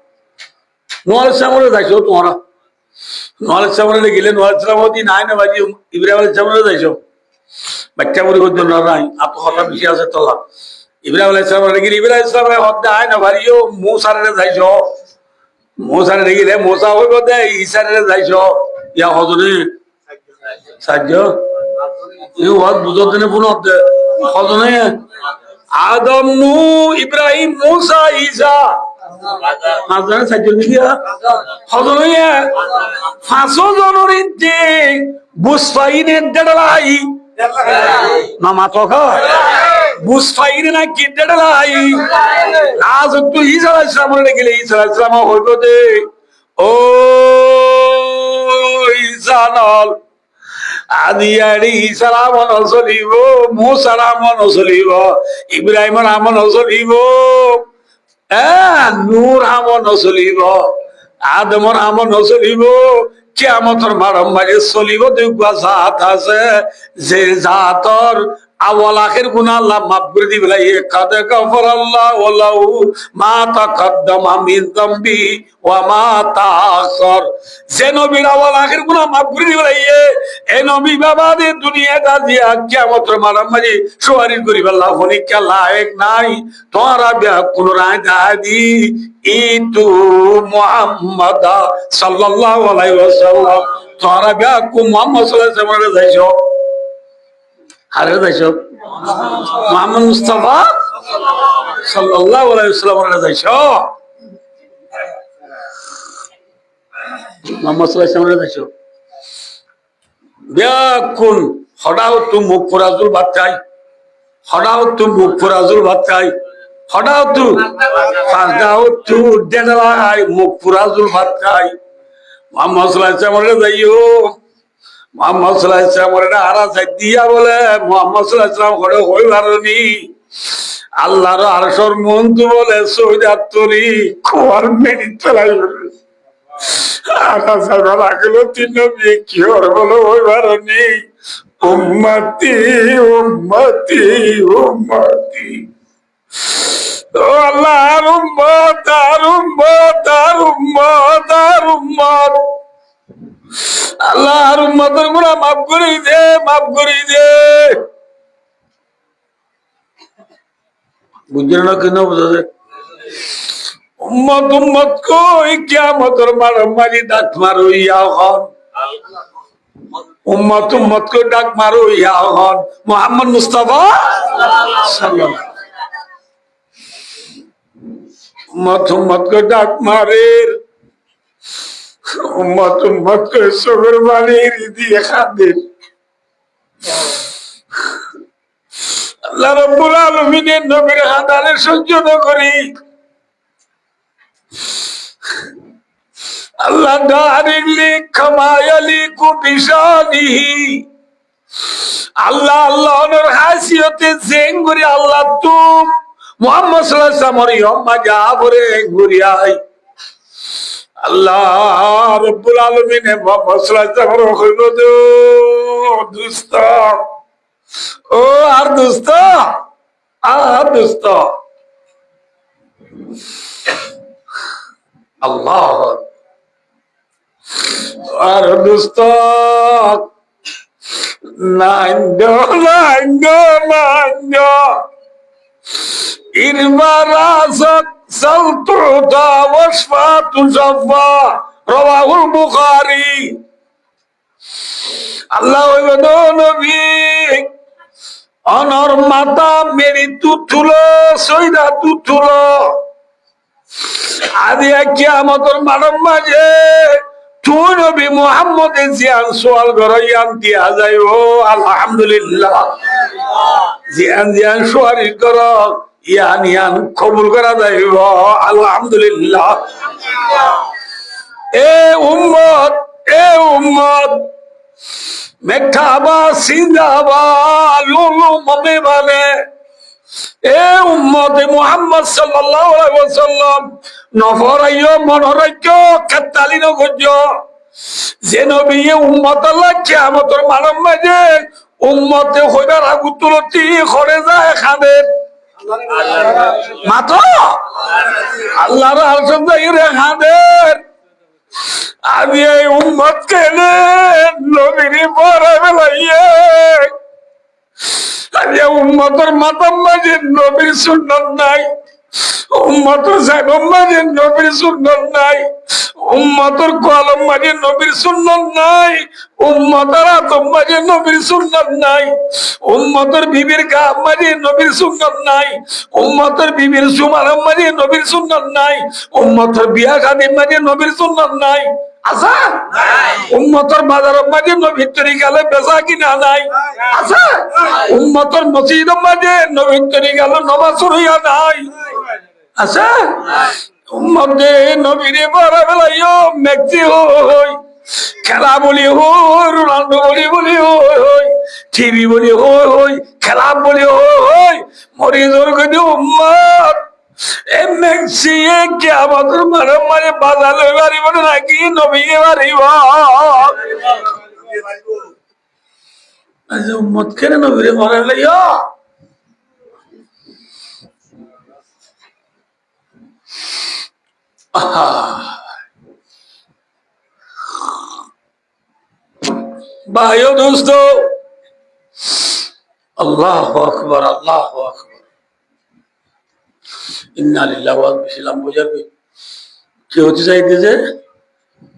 নোয়াল সামরে যাইছো তোমরা নোয়াল সামরে গেলে নোয়াল সামরে নাই না বাজি ইব্রাহিম আলাইহিস সামরে যাইছো বাচ্চা বলে করতে নাই আপ কথা বেশি আছে তোলা ইব্রাহিম আলাইহিস সালাম রে ইব্রাহিম সালামের হদ্দা আয় না ভারিও মুসারে যাইছো মুসারে গেলে মুসা হইব দে ঈসারে যাইছো ইয়া হজরে সাজ্জ ইউ হদ বুঝতে নে পুনঃ হজনে আদম নূ ইব্রাহিম মুসা ঈসা মাঝখানে সাজ্জ দিয়া হজনে 500 জনের যে বুসফাইনের ডেড়াই না মাথা খা বুসফাইনে না কি ডেড়াই লাজ একটু ঈসা আলাইহিস সালাম গেলে ঈসা আলাইহিস সালাম হইব দে ও ঈসা নল আদিয়ারি ঈসা রামন চলিব মুসা রামন চলিব ইব্রাহিম রামন চলিব নূর আমন চলিব আদমর আমন চলিব কিয়ামতের মারম মাঝে চলিব দেখবা জাত আছে যে জাতর আওয়াল আখির গুনাহ আল্লাহ মাফ করে দিবে কাদ গফরাল্লাহু লাহু মা তাকদ্দামা মিন যামবি ওয়া মা তাআখার যে নবীর আওয়াল আখির গুনাহ মাফ করে দিবে এই নবী বাবাদের দুনিয়াটা দিয়া কিয়ামতের মারম মাঝে সুপারিশ করিবে আল্লাহ হনিকা লায়েক নাই তোরা বিয়া কোন রায় দাদি ইতু মুহাম্মদ সাল্লাল্লাহু আলাইহি ওয়াসাল্লাম তোরা বিয়া কো মুহাম্মদ সাল্লাল্লাহু আলাইহি ওয়াসাল্লাম যাইছো হারে যাইছ মোহাম্মদ মুস্তাফা সাল্লাল্লাহু আলাইহি ওয়াসাল্লাম যাইছ মোহাম্মদ সাল্লাল্লাহু আলাইহি ওয়াসাল্লাম যাইছ বিয়াকুন হঠাৎ তুই মুখ ফরাজুল ভাত খাই হঠাৎ তুই মুখ ফরাজুল ভাত খাই হঠাৎ তুই ফাঁসদাও তুই ডেডাই মুখ ফরাজুল ভাত খাই মোহাম্মদ সাল্লাল্লাহু আলাইহি ওয়াসাল্লাম যাইও মোহাম্মদ সাল্লাল্লাহু আলাইহি ওয়াসাল্লাম আরা দিয়া বলে মোহাম্মদ সাল্লাল্লাহু আলাইহি ওয়াসাল্লাম ঘরে হই পারনি আল্লাহর আরশের মন্তু বলে সৈয়দ তরি খোয়ার মেরি চলাই আরা সারা লাগলো তিন নবী কি ওর বলে হই পারনি উম্মতি উম্মতি উম্মতি ও আল্লাহর উম্মত আর উম্মত আর উম্মত আর উম্মত আল্লাহর উম্মতের গুনাহ মাফ করে দে মাফ করে দে বুঝলেন না কেন বুঝাতে উম্মত উম্মত কই কিয়ামতের মারামারি ডাক মারো ইয়া হন উম্মত উম্মত কই ডাক মারো ইয়া হন মুহাম্মদ মুস্তাফা সাল্লাল্লাহু উম্মত উম্মত কই ডাক মারে উম্মত উম্মত করে সবর বালির দিয়ে খাদের আল্লাহ রাব্বুল আলামিনের নবীর হাদারে সহ্য করি আল্লাহ দারিলি কামায়ালি কুবিশানিহি আল্লাহ আল্লাহর হাসিয়তে জেঙ্গুরি আল্লাহ তুম মুহাম্মদ সাল্লাল্লাহু আলাইহি ওয়াসাল্লাম মাজা ভরে ঘুরিয়াই আল্লাহ রব্বুল আলামিনে মুহাম্মদ সাল্লাল্লাহু আলাইহি ওয়াসাল্লাম কইলো দোস্ত ও আর দোস্ত আল্লাহ আর দোস্ত নাইন্দো নাইন্দো নাইন্দো ইরবারাসত সালতুতা ওয়াসফাতু জাফা রাওয়াহুল বুখারী আল্লাহ ওইবো নবী অনর মাতা মেরি তুতুলো সৈদা তুতুলো আদি কিয়ামতের মানব মাঝে তুই নবী মুহাম্মদের জিয়ান সোয়াল গরাইয়ান দিয়া যায় ও আলহামদুলিল্লাহ জিয়ান জিয়ান সোয়ারি কর ইয়ান ইয়ান কবুল করা যায় ও আলহামদুলিল্লাহ এ উম্মত মেঠাবা সিন্দাবা লুলু মমে বলে এ উম্মতে মুহাম্মদ সাল্লাল্লাহু আলাইহি ওয়াসাল্লাম নফরাইয়ো মনোরাজ্য কাতালিন গজ্জ যে নবী উম্মত আল্লাহ কিয়ামতের মানব মাঝে উম্মতে হইবার আগুতুলতি করে যায় খাদের মাত্র আল্লাহর আরশ দাইরে খাদের আমি এই উম্মত কেনে নবীর পরে বেলাইয়ে আমি উম্মতের মাতার মাঝে নবীর সুন্নাত নাই উম্মতের সাহেবের মাঝে নবীর সুন্নাত নাই উম্মতের কলম মাঝে নবীর সুন্নাত নাই উম্মতের আতম মাঝে নবীর সুন্নাত নাই উম্মতের বিবির গাম মাঝে নবীর সুন্নাত নাই উম্মতের বিবির সুমারাম মাঝে নবীর সুন্নাত নাই উম্মতের বিয়া শাদীর মাঝে নবীর সুন্নাত নাই আচ্ছা উম্মতের বাজারের মাঝে নবীর তরিকালে বেচা কিনা নাই আচ্ছা উম্মতের মসজিদের মাঝে নবীর তরিকালে নামাজ পড়িয়া নাই আচ্ছা উম্মতে নবীরে বড় বেলাইও মেক্সি হই খেলা বলি হই রোনাল্ডো বলি হই টিভি বলি হই খেলা বলি হই মরিজর কই উম্মত এ মেক্সি এ কিয়ামতের মারে বাজালে বাড়িব নাকি নবীকে বাড়িব আচ্ছা উম্মত কেন নবীরে বড় বেলাইও भाइयों दोस्तों अल्लाह अकबर इन्ना लिल्लाहि व इन्ना इलैहि राजिऊन কি হতে চাইতেছে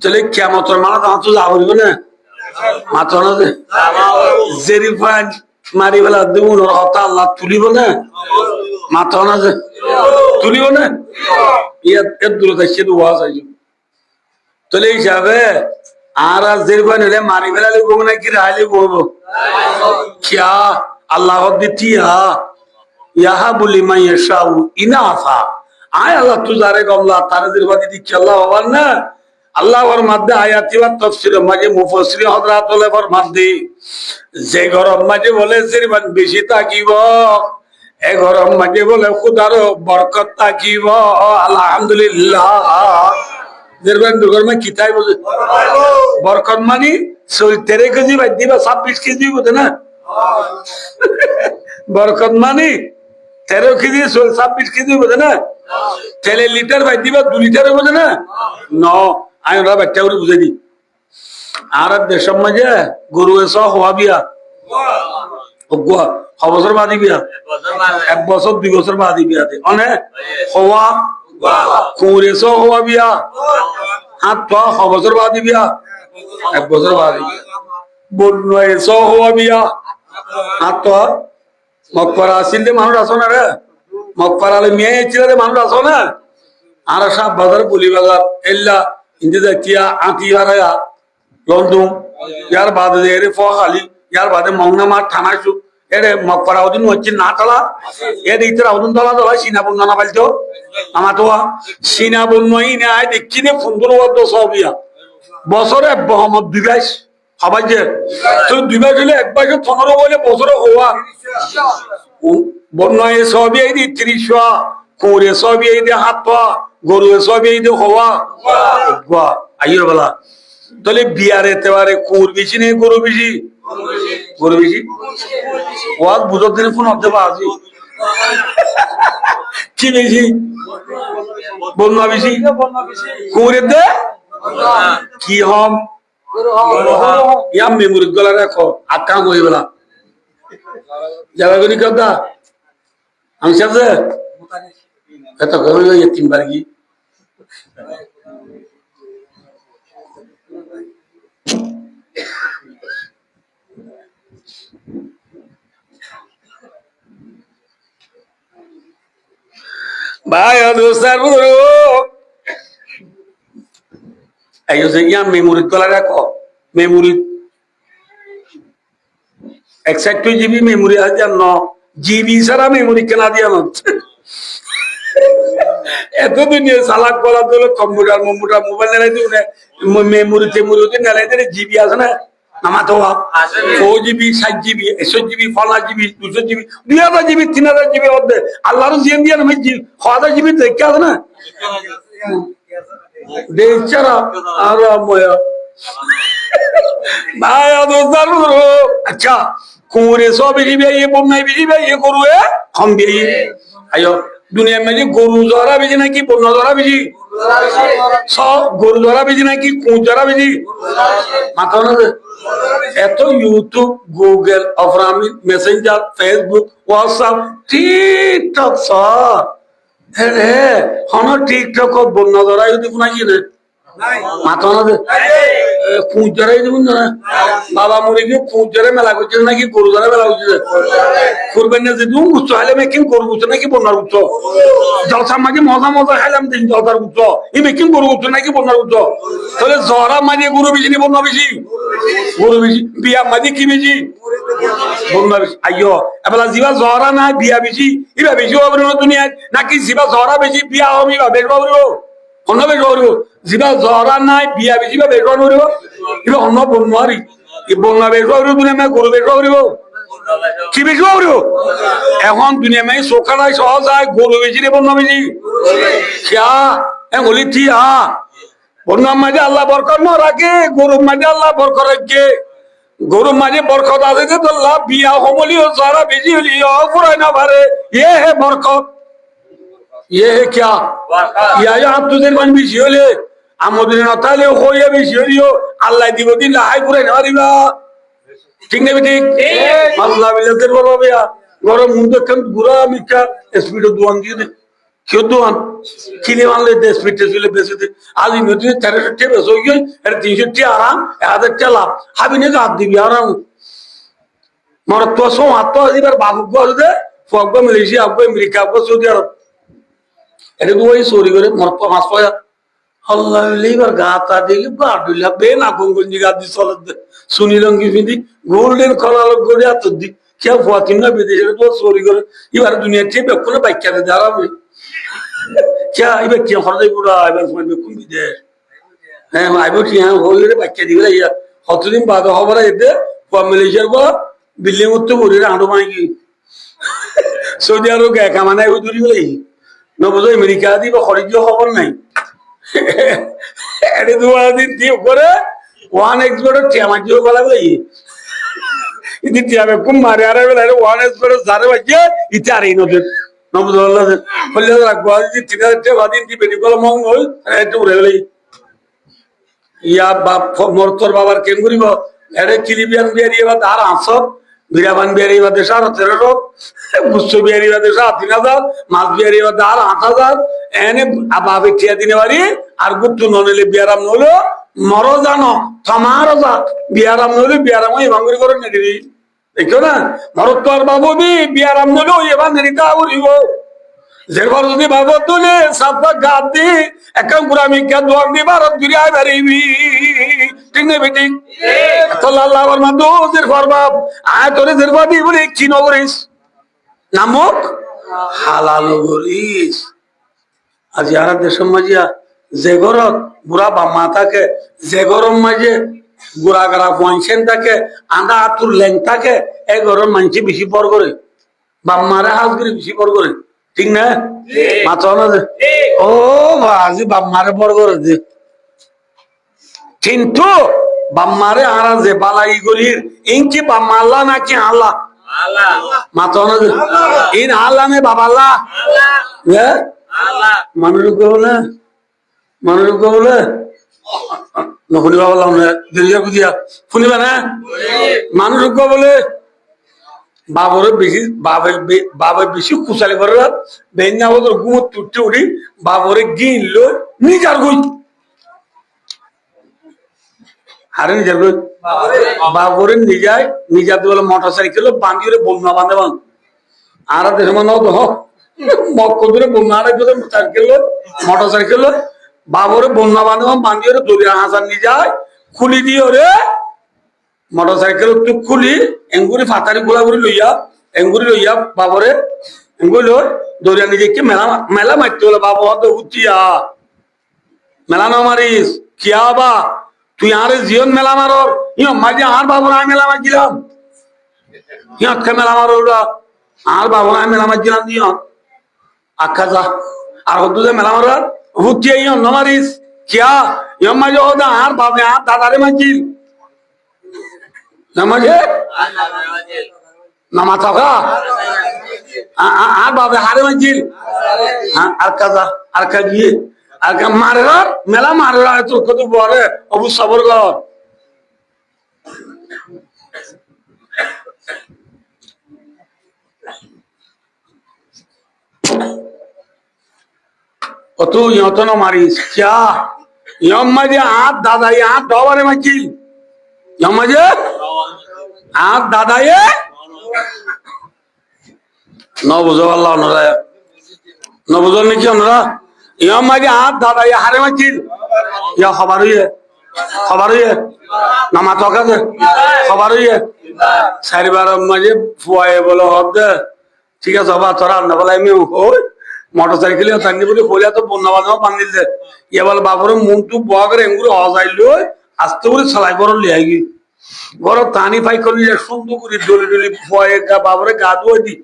চলে কিয়ামতের মানা তো যাবো না মাত্র না জেরিফান মারি বেলা দেবো হতা আল্লাহ তুলিব না মাথা না যে তুলিব না এর দূরে যাচ্ছে তো ওয়াজ আইজ তাহলে হিসাবে আর যেরকম হলে মারি বেলা লিখবো না কি রাইলে বলবো কিয়া আল্লাহ দিতিয়া ইয়াহা বলি মাইয়া শাহু ইনাফা আয় আল্লাহ তুজারে গমলা তারে দিরবাদি দিচ্ছি আল্লাহ হবার না আল্লাহ ওর মধ্যে আয়াতি বা তাফসীর মাঝে মুফাসসির হযরত ওর মধ্যে যে গরম মাঝে বলে জিরবান বেশি তাকিব এ গরম মাঝে বলে খোদার বরকত তাকিব আলহামদুলিল্লাহ জিরবান দুগরমে কিতাই বলে বরকত মানে 13 কেজি বাদ দিবা 26 কেজি বুঝে না বরকত মানে 13 কেজি 26 কেজি বুঝে না তেলে লিটার বাদ দিবা 2 লিটার বুঝে না ন আমি ওরা বাচ্চা করে বুঝে দিই আর দেশের মাঝে গরু এসে হওয়া বিয়া বছর বাদী বিয়া 1 বছর 2 বছর বাদী বিয়াতে অনেক হওয়া কুর এসে হওয়া বিয়া হাত তো বছর বাদী বিয়া 1 বছর বাদী বন্য এসে হওয়া বিয়া হাত তো মকপারা আসিল মানুষ আসো না রে মকপারালে মেয়ে ছিল মানুষ আসো না আর সব বাজার বলি বাজার এল্লা ইন্দে কিয়া আঁতি হারায়া লন্ডন ইয়ার বাদে এর ফহালি ইয়ার বাদে মংনা মাঠ থানাইছু এরে মকপারা ওদিন হচ্ছে না তলা এর ইতরা ওদিন তলা তলা সিনা বন্য না পাইতো আমার তো সিনা বন্যই না দেখছি নে সুন্দর ওয়াদ সবিয়া বছরে মোহাম্মদ বিবাস সবাই যে তো বিবাস হলে 1 বছর 15 বলে বছরে হওয়া বন্যয়ে সবই এই 30 কোরে সবই এই হাত গরু সবই এই হওয়া আইয়ো বলা তাহলে বিয়ারে তেবারে কোর বেশি নেই গরু বেশি গরু বেশি ওয়াজ বুঝতে দিন ফোন হতে পারছি কি বেশি বন্য বেশি কোরে দে কি হম ইয়া মেমোরি গলা রাখো আকা হয়ে বেলা যাবাগনি কথা আমি সাথে এত করে 3 বার কি ভাই দোস্তার বুড়ো আইও যে ইয়া মেমোরি গলা রাখো মেমোরি 128 GB মেমোরি আছে না জিবি সারা মেমোরি কেনা দিয়া না এত দুনিয়া সালাক করা দিল কম্পিউটার মোবাইল নেলাই দিও না মেমোরি টেমোরি ওতে নেলাই দিলে জিবি আছে না নামা তো 4 GB 7 GB 100 GB 50 GB 200 GB 2000 GB 3000 GB ওতে আল্লাহর জিন দিয়া না 1000 GB দেখে আছে না দেছরা আর ময়া ভাই দোস্তার আচ্ছা কোরে সব বিবি ये बोलना বিবি ये करू है हम भी आयो दुनिया में जो গরু জরা বেজি নাকি বন্য জরা বেজি সব গরু জরা বেজি নাকি কোন জরা বেজি মাথা না এত ইউটিউব গুগল অফরামি মেসেঞ্জার ফেসবুক হোয়াটসঅ্যাপ টিকটক সব হে হন টিকটক বন্য জরা যদি কোনাই না মাথা না খুঁজ জরাই দেবেন না বাবা মরে গিয়ে খুঁজ জরে মেলা করছে নাকি গরু জরা মেলা করছে করবেন না যে তুমি বুঝছো হাইলে মেকিং গরু বুঝছো নাকি বন্যার বুঝছো জলসার মাঝে মজা মজা খাইলাম দিন জলসার বুঝছো এই মেকিং গরু বুঝছো নাকি বন্যার বুঝছো তাহলে জরা মাঝে গরু বেশি নি বন্যা বেশি গরু বেশি বিয়া মাঝে কি বেশি বন্যা বেশি আইয়ো এবেলা জিবা জরা না বিয়া বেশি ইবা বেশি হবে না দুনিয়ায় নাকি জিবা জরা বেশি বিয়া হবে বা বেশ হবে অন্য বেশ হবে জিবা জরা নাই বিয়া বেশি বা বেশ হবে ইবা অন্য বন্যারি এই বন্যা বেশ হবে দুনিয়া মে গরু বেশ হবে কি বেশি হবে এখন দুনিয়া মে সোখানাই সহজ হয় গরু বেশি রে বন্যা বেশি क्या বলি থি হ্যাঁ বন্যার মাঝে আল্লাহ বরকত না রাখে গরুর মাঝে আল্লাহ বরকত রাখে গরুর মাঝে বরকত আছে যে তো লাভ বিয়া হমলিও জরা বেশি হলিও পুরাই না পারে ये है बरकत ये है क्या या आप तुझे मन बेশি হলে আমাদের না তাহলে হইয়া বেশি হলিও আল্লাহ দিব দিন হাই পুরাই না দিবা ঠিক নেবে ঠিক আল্লাহ বিলেতের বড় বিয়া গরম মুন্ড কেন গুরা মিকা স্পিড দুয়ান দিয়ে क्यों दुआन किले वाले 10 फीट से बेचे थे आज इन नदी 400 बेचो गई अरे 300 आराम 1000 लाभ हाबी ने का दी आराम মর তো সো হাত এবার বাবু গলদে ফগব মালয়েশিয়া আবগ আমেরিকা আবগ সৌদি আরব এটা তো ওই চুরি করে মর তো মাছ পায়া আল্লাহ লিবার গাতা দেখি বাডুলা বে না গঙ্গঞ্জি গাদি চলত সুনি রঙ্গি ফিদি গোল্ডেন কলার গড়ে এত দি কেউ ফাতিম না বিদেশে তো চুরি করে এবার দুনিয়া ঠিক বেকুনে বাইকা দে দাঁড়াবে क्या इबे क्या हरदे पूरा इबे समझ में कुम दे हैं आइबो कि हां होले रे बाक्या दिबे या हतदिन बाद हबरा एते मालয়েশিয়ার को बिल्डिंग उत्ते बोरे आंडो मांगी सऊदी अरब के कामाना इबो दूरी गई न बुझो अमेरिका दी बा खरिद खबर নাই এডি দুয়া দিন দি করে ওয়ান এক্সপোর্ট টিয়ামাজিও বলা গই ইদি টিয়াবে কুম মারে আরে বেলা ওয়ান এক্সপোর্ট জারে বাজে ইতারে নদে নবুদুল্লাহ বললে রাখবো যে 3000 টাকা দিন কি বেটি কল মঙ্গল একটু উড়ে গেলি ইয়া বাপ মরতর বাবার কেন করিব এরে কিলিবিয়ান বিয়ারি বা তার আসব বিরাবান বিয়ারি বা দেশার 1300 বুঝছো বিয়ারি বা দেশার 3000 মাছ বিয়ারি বা তার 8000 এনে আবাবে টিয়া দিনে বাড়ি আর গুপ্ত ননলে বিয়ারাম নলো মরো জানো তোমারও যা বিয়ারাম নলে বিয়ারাম ওই ভাঙ্গুরি করে নেদি দেখো না মরতর বাবু বি বিয়ারাম নলো এবার নেরিতা উড়িব যেবার যদি বাবু তুলে সাপা গাদ দি একদম গুরামি কে দোয়ার দি ভারত দুরিয়া বেরিবি ঠিক না বেটি সাল্লাল্লাহু আলাইহি ওয়াসাল্লাম দোজের ফরবাব আয় তোরে জেরবাদি বলে কি নগরিস নামক হালাল গরিস আজ ইয়ার দেশম মাজিয়া যে গরত বুড়া বাম্মা থাকে যে গরম মাঝে গুড়া গাড়া পয়সেন থাকে আন্দা আতুর লেং থাকে এই গরম মানছি বেশি পর করে বাম্মারে হাজ করে বেশি পর করে ঠিক না মাথা না ও বাজি বাম্মারে পর করে দে কিন্তু বাম্মারে আরা যে বালাই গলির ইনকি বাম্মা আল্লাহ নাকি আল্লাহ আল্লাহ মাথা না ইন আল্লাহ নে বাবা আল্লাহ হ্যাঁ আল্লাহ মানুষ বলে মানুষ বলে নখুনিবা বললাম না দেরিয়া বুঝিয়া শুনিবা না মানুষ বলে বাবরে বেশি বাবে বেশি খুশালি করে বেঞ্জা বদর গুমত তুটতে উঠি বাবরে গিন লো নিজার গই আরে নিজার গই বাবরে নিজায় নিজাতে বলে মোটর সাইকেল বান্ধিয়ে বন্যা বাঁধে বান আর দেশ মানে তো মক্কদুরে বন্যা আড়াই সাইকেল মোটর সাইকেল বাবরে বন্যা বাঁধে বান্ধিয়ে দরিয়া হাসান নিজায় খুলি দিয়ে রে মোটর সাইকেল তো খুলি এঙ্গুরি ফাতারি গোলাগুড়ি লইয়া বাবরে এঙ্গুরি লই দরিয়া নিজেকে মেলা মেলা মারতে হলো বাবু হতো উঠিয়া মেলা না মারিস কিয়া বা তুই আরে জীবন মেলা মারর ইয় মাঝে আর বাবুর আমি মেলা মারছিলাম ইয়কে মেলা মারো আর বাবুর আমি মেলা মারছিলাম দিয় আখ্যা যা আর হতো যে মেলা মারার উঠিয়া ইয় ন মারিস কিয়া ইয় মাঝে হতো আর বাবু আর দাদারে মারছিল নামাজে নামাজ থাকা আর বাবা হারে মাঝিল আর কাজা আর কা গিয়ে আর কা মারে মেলা মারে তোর কত বড় অবু সবর কর অত ইয়ত না মারিস চা ইয়ম মাঝে আর দাদা আর ডবারে মাঝিল মাঝে আর দাদায়ে ন বুঝো আল্লাহ ন বুঝো নাকি আমরা ইমাম মাঝে আর দাদায়ে হারে মাছিল ইয়া খবর হইয়ে নামা তকাছে খবর হইয়ে চারিবার মাঝে ফুয়ায়ে বলো হব ঠিক আছে বাবা তোরা না বলে আমি ওই মোটর সাইকেলে থাকি বলে বলিয়া তো বন্যা বাঁধা বান্ধিল দে ইয়ে বলে বাবুর মুখটু বয়া করে এঙ্গুলো হজাইল আস্তে করে সেলাই বড় লিয়াই গি বড় টানি ফাই করলি সুন্দর করে ডলি ডলি ফয়ে বাবরে গা ধুয়ে দি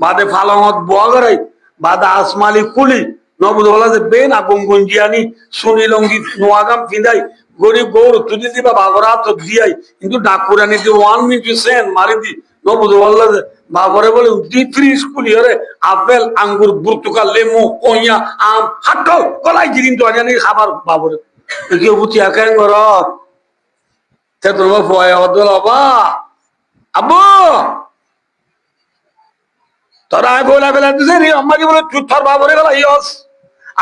বাদে ফালামত বয়া করাই বাদে আসমালি খুলি নবুদ বলা যে বে না গঙ্গঞ্জিয়ানি সুনি লঙ্গি নোয়াগাম ফিদাই গরিব গৌর তুই দিবা বাবরা তো দিয়াই কিন্তু ডাকুরানি দি 1 মিনিট সেন মারি দি নবুদ বললা যে বাবরে বলে দি ফ্রি স্কুলি হরে আপেল আঙ্গুর ব্রতুকাল লেমু কইয়া আম হাটল কলাই জিরিন তো জানি খাবার বাবরে কি বুতি একাই গর তে তোমার ফয়া হদল বাবা আব্বু তোরা বলা বেলা তুই রে আম্মাজি বলে চুথার বাবরে গলা ইয়স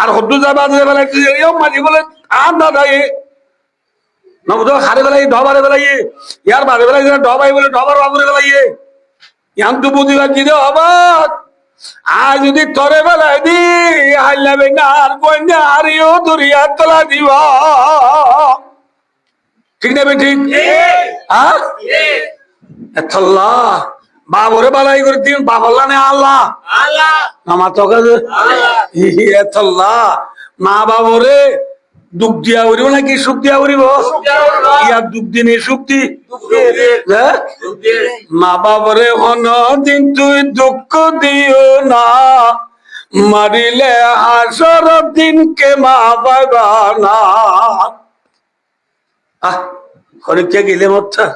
আর হদ্দু যাবা বেলা তুই রে আম্মাজি বলে আম দাদা এ নবুদ খারে বেলা ঢবারে বেলা ইয়ার বারে বেলা ডবাই বলে ডবার বাবরে গলা ইয়ান তো বুঝিবা কি অবাক আর যদি তরে বেলায় দি হাইলাবে না আর কন্যা হারিও দরিয়া তলা দিব ঠিক না ঠিক হ্যাঁ এতল্লাহ বাবরে বালাই করে দিন বাবল্লা নে আল্লাহ আমার তো এতল্লাহ মা বাবরে দুঃখ দিয়া উড়িব নাকি সুখ দিয়া উড়িব ইয়ার দুঃখ দিন শক্তি মা বাবরে হন দিন তুই দুঃখ দিও না মারিলে হাসর দিন কে মা বাবা না হরিকে গেলে মচ্ছা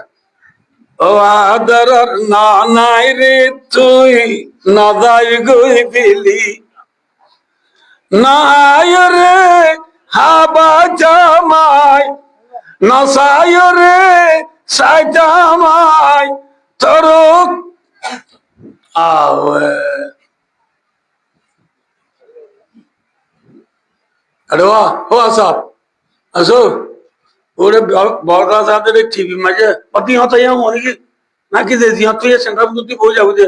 ও আদর না নাই রে তুই না যাই গই বিলি নাই রে হাবা জামাই নসাই রে সাই জামাই তরুক আওয়ে আরে ও আসব আসো ওরে বড় সাথে টিভি মাঝে অতি হতো ইয়া মনে নাকি যে জিয়া তুই সেন্টার বুদ্ধি বই যাবো যে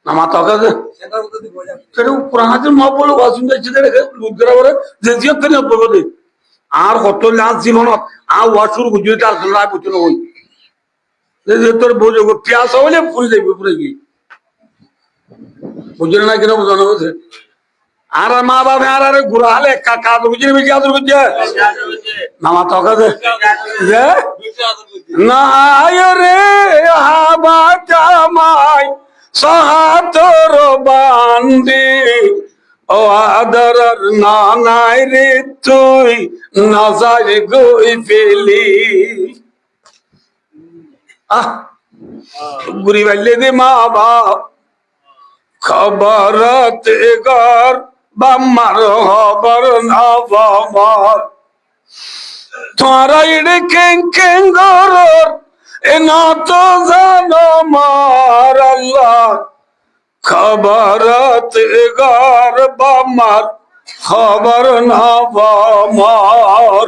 নামা তকা যে সেন্টার বুদ্ধি বই যাবো সেটা পুরানাদের মা বলে বাসুন যাচ্ছে দেখে লুকরা বলে যে জিয়া তুই না বলে আর কত লাজ জীবনত আর ওয়াশুর বুঝিতে আসলে না বুঝতে না ওই যে তোর বোঝো পিয়াস হইলে পুরি যাবে পুরে কি বুঝলে না কেন বোঝানো হচ্ছে আর মা বাবা আর আরে ঘুরা হলে কাকা বুঝলে বেশি আদর বুঝছে নামা তকা যে নাই রে হাবা জামাই সহাতর বান্দি ও আদর না নাই রে তুই নজর গই ফেলি বুড়ি বাল্যে দে মা বাপ খবর তে গর বাম্মার খবর না বাবার তোরা ইড়ে কেং কেং গরর এ না তো জানো মার আল্লাহ খবর তে গর বাম্মার খবর না বাবার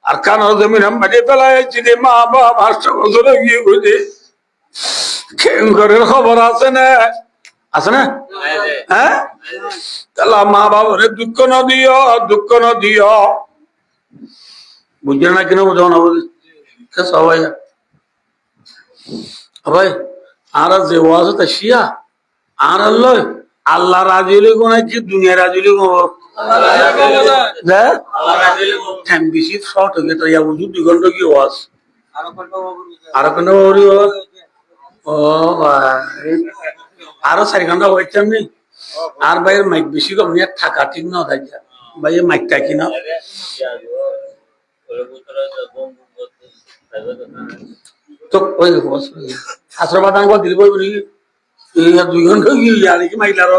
আর কানো জমিন মেরে ফেলাইছি রে মা বাবা 8 বছর গিয়ে বুঝে কেঙ্গরের খবর আছে না হ্যাঁ তাহলে মা বাবারে দুঃখ না দিও বুঝলে না কেন বোঝাও না বুঝে সবাই ভাই আর যে ওয়াজ তা শিয়া আর আল্লাহ রাজি হলে কোন কি দুনিয়া রাজি হলে কোন বেশি শর্ট হয়ে গেছে 2 ঘন্টা কি ওয়াজ আরো কোন ও আরো 4 ঘন্টা হয়েছে আমি আর ভাইয়ের মাইক বেশি কম নিয়ে থাকা ঠিক না ভাই মাইকটা কিনা তো ওই আশ্রবাদ আঙ্গ দিল বলি 2 ঘন্টা কি আর কি মাইলার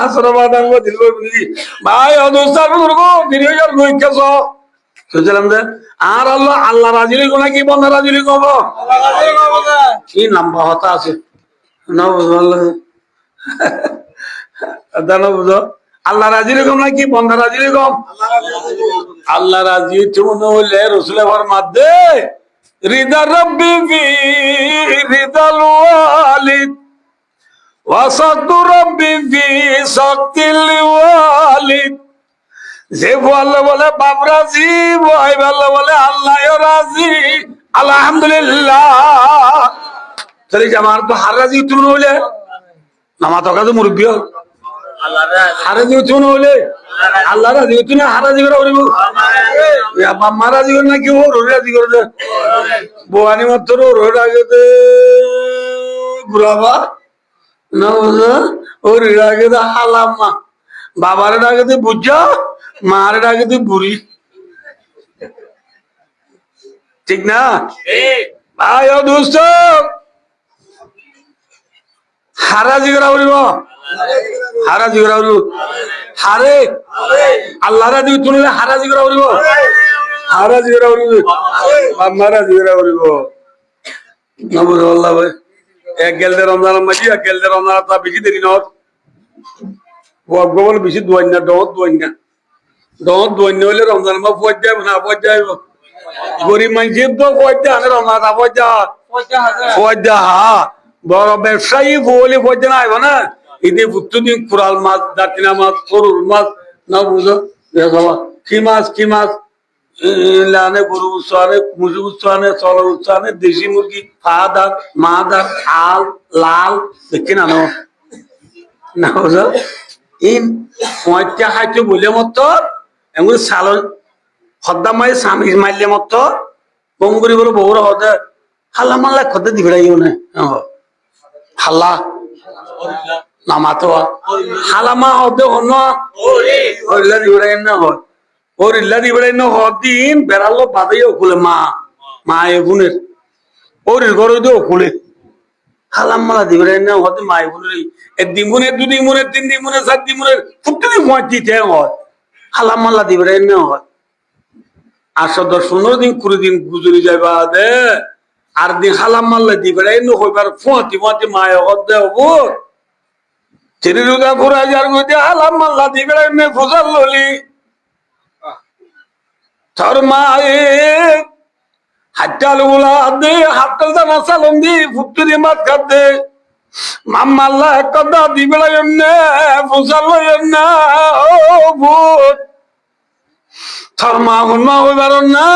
আশ্রবাদ আঙ্গ দিল বলি ভাই অদস্তার দিন আর আল্লাহ রাজিলি কোনা কি বন্ধ রাজিলি কব কি লম্বা হতা আছে না বুঝো আল্লাহ রাজিলি কম না কি বন্ধ রাজিলি কম আল্লাহ রাজি মনে হইলে রসুলের মধ্যে রিদা রব্বি ফি রিদাল ওয়ালিদ ওয়াসাদু রব্বি ফি সাকিল ওয়ালিদ যে আল্লাহ বলে বাপ রাজি ভাই আল্লাহ বলে আল্লাহ রাজি আলহামদুলিল্লাহ তাহলে আমার তো হার রাজি তুমি হইলে নামা তকা তো মুরব্বী হারাজি উঠছো না হইলে আল্লাহ রাজি উঠছো না হারাজি করে উড়িব বাম্মা রাজি করে নাকি ও রোড রাজি করে বোয়ানি মাত্র রোড আগে ঘুরাবা না বুঝা ওর আগে হালাম্মা বাবার আগে বুঝা মার আগে তুই বুড়ি ঠিক না ভাই ও দোস্ত হারাজি করা বলিব হারাজি করা বলিব হারে আল্লাহ রাজি তুললে হারাজি করা বলিব হারাজি করা বলিব মারাজি করা বলিব না বুঝো আল্লাহ ভাই এক গেলদের রমজান মাঝি এক গেলদের রমজান তা বেশি দেরি নয় বল বেশি দোয়াই না দোয়াই হলে রমজান মা ফুয়ার যাইব না ফুয়ার যাইব গরিব মানুষের তো ফুয়ার যা রমজান ফুয়ার যা হা বড় ব্যবসায়ী বলে বলতে না আইব না ঈদে প্রতিদিন কুরাল মাছ দাঁতিনা মাছ সরুর মাছ না বুঝো কি মাছ কি মাছ লানে গরু উৎসানে মুসি উৎসানে চল উৎসানে দেশি মুরগি ফাদার মাদার আল লাল দেখি না না বুঝো ইন পঁয়তা খাইতে বলে মতো এমন সালন হদ্দা মাই স্বামী মারলে মতো বঙ্গুরি বলে বউরা হদে হাল্লা মাল্লা খদ্দে দিবে না হাল্লা নামাতো হালামা হদে হন হইলা দিবে না হয় ওর ইল্লা দিবে না হদিন বেড়ালো বাদাই ওকুলে মা এগুনের ওর ঘরে দিয়ে ওকুলে হালাম মালা দিবে না হতে মা এগুনের একদিন মনে দুদিন মনে তিন দিন মনে চার দিন মনে প্রত্যেক দিতে হয় হালাম মাল্লা দিবে না হয় 8-10-15 দিন 20 দিন গুজরি যাইবা দে আর দিন হালাম মাল্লা দিবে না হইবার ফুয়াতি ফুয়াতি মায়ে হদে হবো চিরিরুদা ঘুরা যার মধ্যে হালাম মাল্লা দিবে না ফুজাল ললি তোর মায়ে হাট্টাল গুলা দে হাট্টাল জানা সালন দি ফুটুরি মাত খাতে মাম্মাল্লা কথা দিবে না ফুজাল না ও ভূত তোর মা হুন্মা হইবার না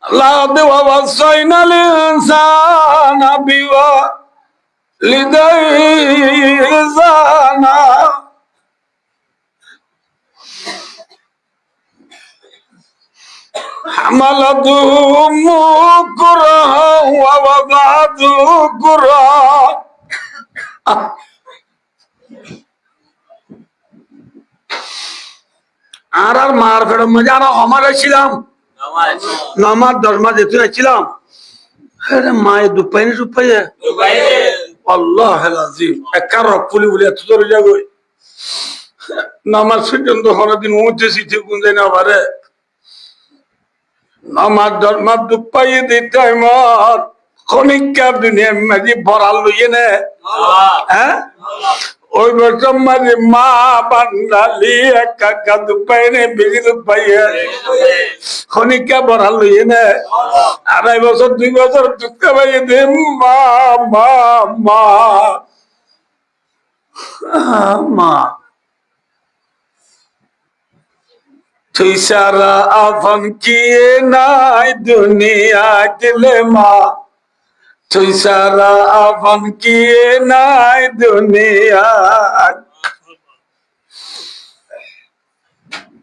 আল্লাহ দেওয়া বাসাইনা লিনসানা বিওয়া লিদাই জানা حملته كرها ووضعته كرها আর মার ফের মজা না আমারে ছিলাম নামাজ 10 মাস যেতে ছিলাম আরে মায়ে দুপাইনি দুপাইয়ে আল্লাহ আজিম একা রকুলি বলে এত জোরে যাগই নামাজ পর্যন্ত হরদিন উঠেছি ঠিক গুনতে না পারে নামাজ 10 মাস দুপাইয়ে দিতে মত খনিকার দুনিয়া মাঝে ভরাল লইয়ে নে হ্যাঁ ওই বছর মাঝে মা বান্দালি একা দুপাইনে বেশি দুপাইয়ে খনিকা ভরাল লইয়ে নে 2.5 বছর 2 বছর দুঃখা পাইয়ে দে মা মা মা মা তুই সারা আফন কিয়ে নাই দুনিয়া দিলে মা তুই সারা আফন কিয়ে নাই দুনিয়া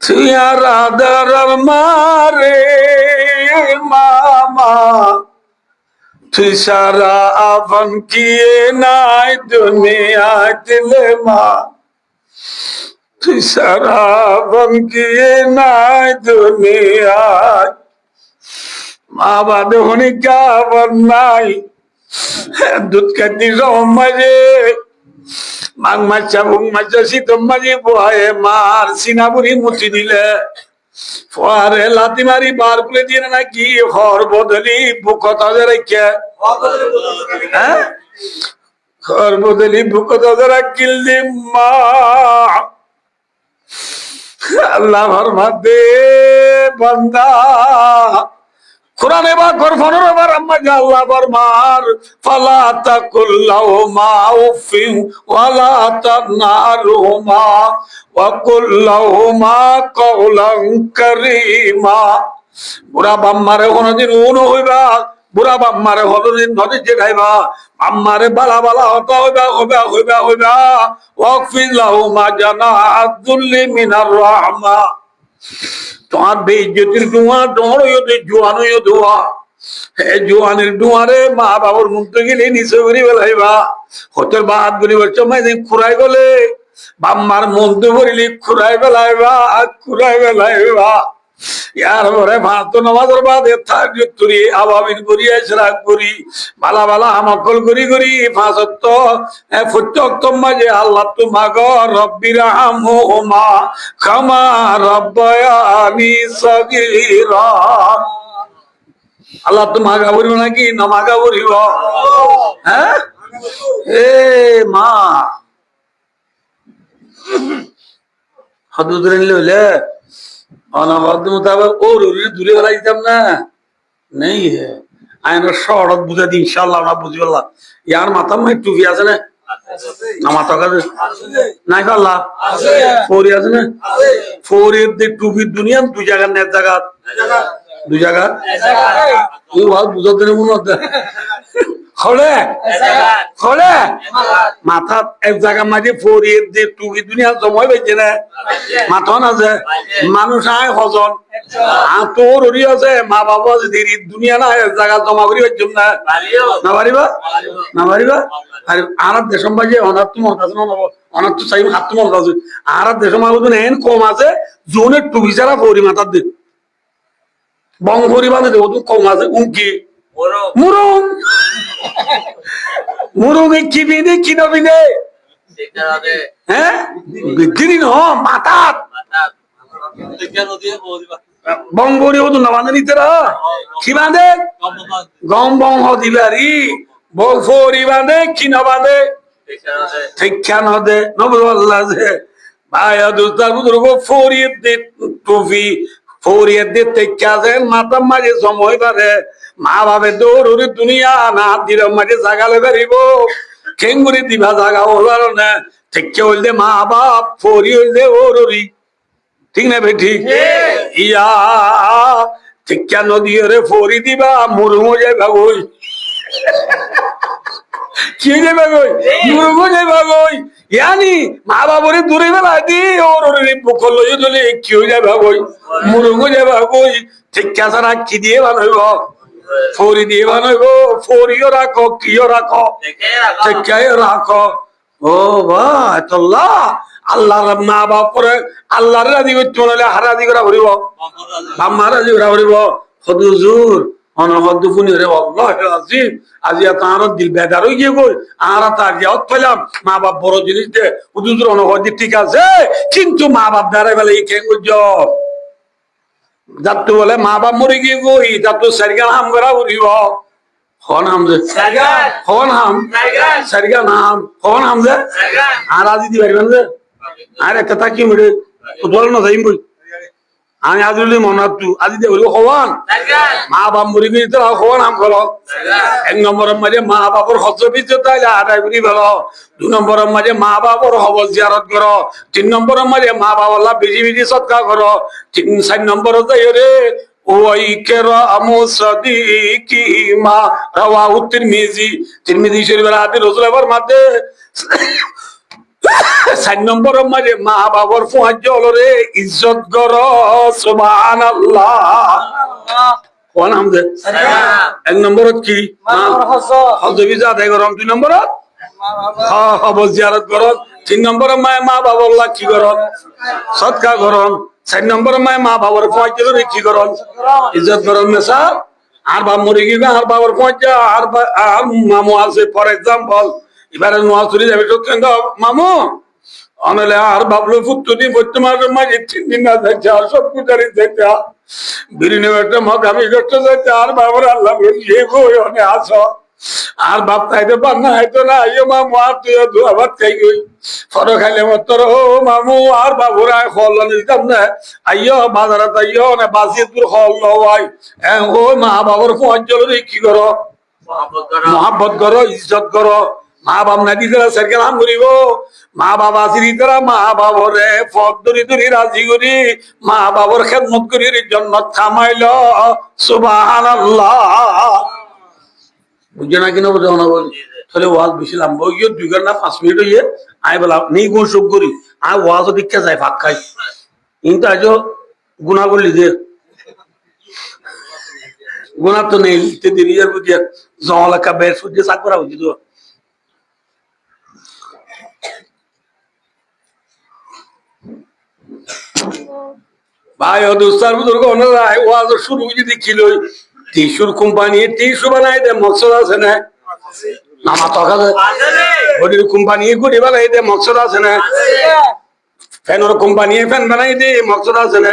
তুই আর আদর মারে মামা তুই সারা আফন কিয়ে নাই দুনিয়া দিলে মা তুই সারা আফন কিয়ে নাই দুনিয়া মা বাদে হনিকা নাই দুধ খাতি মাঝে মাঘ মাছা বুক মাছা শীতম মাঝে বয়ে মার সিনাবুরি মুচি দিলে ফোয়ারে লাতি মারি বার করে দিয়ে নাকি হর বদলি বুকতা রেখে হ্যাঁ হর বদলি বুকতা রাখিল দি মা আল্লাহ ফরমা দে বান্দা কোরআনে বা গরফনের বার আম্মা যা আল্লাহ ফরমার ফালা তাকুল্লাহুমা উফিন ওয়ালা তানারুমা ওয়া কুল্লাহুমা কাওলান কারীমা বুড়া বাম্মারে কোনদিন উন হইবা বুড়া বাম্মারে কোনদিন নদী যেখাইবা আম্মারে বালা বালা হতা হইবা ওয়াকফির লাহুমা জানাতুল্লি মিনার রাহমা তোমার বেইজ্জতির ডুয়া তোমার জোয়ান দোয়া হে জোয়ানের ডুয়ারে মা বাবার মুখ গেলে নিচে করি বেলাইবা হতের বাদ গুলি বলছো মাঝে খুরাই গলে বাম্মার মন্দ করিলি খুরাই বেলাইবা ইয়ার পরে ভাত নামাজের বাদে তুরি আবাবিন করি এসরাক করি বালা বালা আমকল করি ফাঁসত্ব ফুটক মাঝে আল্লাহ তোমাগ রব্বির হামহুমা কামা রব্বায়ানি সগীরা আল্লাহ তোমাগা বলিব নাকি নমাগা বলিব হ্যাঁ এ মা হদুদ হইলে मुताबिक और दूरी वाला एकदम ना नहीं है আইন শহরত বুঝে দিই ইনশাল্লাহ আমরা বুঝি পারলাম ইয়ার মাথা মাই টুপি আছে না আমার টাকা নাই পারলা ফোরি আছে না ফোরের দিয়ে টুপির দুনিয়া দুই জায়গার নেট জায়গা দুই জায়গা তুই ভালো বুঝাতে মনে হতে খড়ে খড়ে মাথা এক জায়গা মাঝে ফোরিয়ে দিয়ে টুপি দুনিয়া জমাই পাইছে না মাথা না যে মানুষ আয় হজন তোর ওরি আছে মা বাবা আছে দেরি দুনিয়া না এক জায়গা জমা করি পাইছম না না পারিবা না পারিবা আর আর দেশম বাজে অনার তো মত আছে না অনার তো চাই হাত তো মত আছে আর দেশম বাজে এন কম আছে জোনের টুপি ছাড়া ফোরি মাথার দিয়ে বং ফোরি বাঁধে দেবো তো কম আছে উঁকি মুরুং মুরুং কি বিনে কি নবিনে হ্যাঁ বিক্রি ন মাথা বঙ্গরি হতো না বাঁধে নিতে কি বাঁধে গম বং হদিবারি বং ফোরি বাঁধে কি না বাঁধে শিক্ষা ন দে নবুল্লাহ যে ভাই দুস্তার বুজুর্গ ফোরিয়ে দে টুপি ফোরিয়ে দে শিক্ষা দেন মাথা মাঝে সময় পারে মা বাপে দৌড়ি দুনিয়া না দিল মাঝে জাগালে বেরিব খেঙ্গুরি দিবা জাগা ওলার না ঠিক হইলে মা বাপ ফরি হইলে ওরি ঠিক না ভাই ঠিক ইয়া শিক্ষা নদী রে ফরি দিবা মুরুমো যাই ভাগই কি যাই ভাগই মুরুমো যাই ভাগই ইয়ানি মা বাবরে দূরে বেলা দি ওরে বুকল লই দলে কি হই যাই ভাগই মুরুমো যাই ভাগই শিক্ষা ছাড়া কি দিয়ে বানাইব ফৌরি দিয়ে বানাইব ফৌরিও রাখো কিও রাখো শিক্ষায় রাখো ও ভাই তোল্লা আল্লাহর মা বাপ করে আল্লাহর রাজি করতে হলে হারাজি করা ভরিব বাম্মা রাজি করা ভরিব হুজুর অনহদ দুপুনি রে আল্লাহ আজিম আজি তার দিল বেদার হই গিয়ে কই আর তার যে অতলাম মা বাপ বড় জিনিস দে হুজুর অনহদ ঠিক আছে কিন্তু মা বাপ দাঁড়ায় বেলা এই কে গুজ যাত্তু বলে মা বাপ মরে গিয়ে গই যাত্তু সারিগা হাম করা ভরিব হন হাম যে হন হাম সারিগা নাম হন হাম যে আর আজি দি পারিবেন যে আর একটা থাকি মরে ফুটবল না যাইম বই আমি আজলি মনাতু আজি দে বলি হওয়ান মা বাপ মরি গই তো হওয়ান হাম করো এক নম্বরের মাঝে মা বাপর হজ বিজত আইলা আদায় করি ভালো দুই নম্বরের মাঝে মা বাপর হবল জিয়ারত করো তিন নম্বরের মাঝে মা বাবা বেজি বেজি সৎকার করো তিন চার নম্বর যাই রে ওই কেরামু সাদিকি মা রাওয়াহু তিরমিজি শরীফের হাদিস রাসূলের মধ্যে 4 নম্বরের মাঝে মা বাবার ফুয়াজ্জ হলরে ইজ্জত করো সুবহানাল্লাহ কোন আমদে এক নম্বরত কি হজ ভিজা আদায় করম দুই নম্বরত হবল জিয়ারত করম তিন নম্বরের মা বাবার কি করম সদকা করম 4 নম্বরের মা বাবার ফুয়াজ্জ হলরে কি করম ইজ্জত করম মেসা আর বাপ মরে গিয়ে আর বাবার ফুয়াজ্জ আর মামু আছে ফর এক্সাম্পল এবারে নোয়াজ চলে যাবে তো কেন মামু আনলে আর বাবলু ফুটুনি বর্তমান মাঝে 3 দিন না যাচ্ছে আর সব পূজারি যাচ্ছে বিরিনে একটা মগামি করতে যাচ্ছে আর বাবার আল্লাহ বলিয়ে গই অনে আসো আর বাপ তাইতে পান্না হয়তো না আইও মামু আর তুই দুয়াবাদ খাই গই ফটো খাইলে মতর ও মামু আর বাবুরা খল নিতাম না আইও বাজারে আইও না বাসি দূর খল লওয়াই ও মা বাবার পঞ্চল রে কি করো মহব্বত করো ইজ্জত করো মা বাপ না দিতে সরকার নাম করিব মা বাবা আসি তারা মা বাবরে পথ ধরি ধরি রাজি করি মা বাবার খেদমত করি জন্নত খামাইল সুবহানাল্লাহ বুঝে না কিনা বোঝা না বলি তাহলে ওয়াজ বেশি লাম্বা হইয়ে 2 ঘন্টা 5 মিনিট হইয়ে আই বলা নেই কোন সুখ করি আই ওয়াজও দীক্ষা যায় ভাগ খাই কিন্তু আজও গুণা করলি যে গুণা তো নেই লিখতে দেরি আর বুঝিয়া জমালেখা বের সূর্য চাক করা উচিত ভাই ও দোস্তার বুজুর্গ ওনারা ওয়াজ শুরু যদি ছিল টিস্যুর কোম্পানি টিস্যু বানাই দে মকসদ আছে না নামা তো আছে ঘড়ির কোম্পানি ঘড়ি বানাই দে মকসদ আছে না ফ্যানের কোম্পানি ফ্যান বানাই দে মকসদ আছে না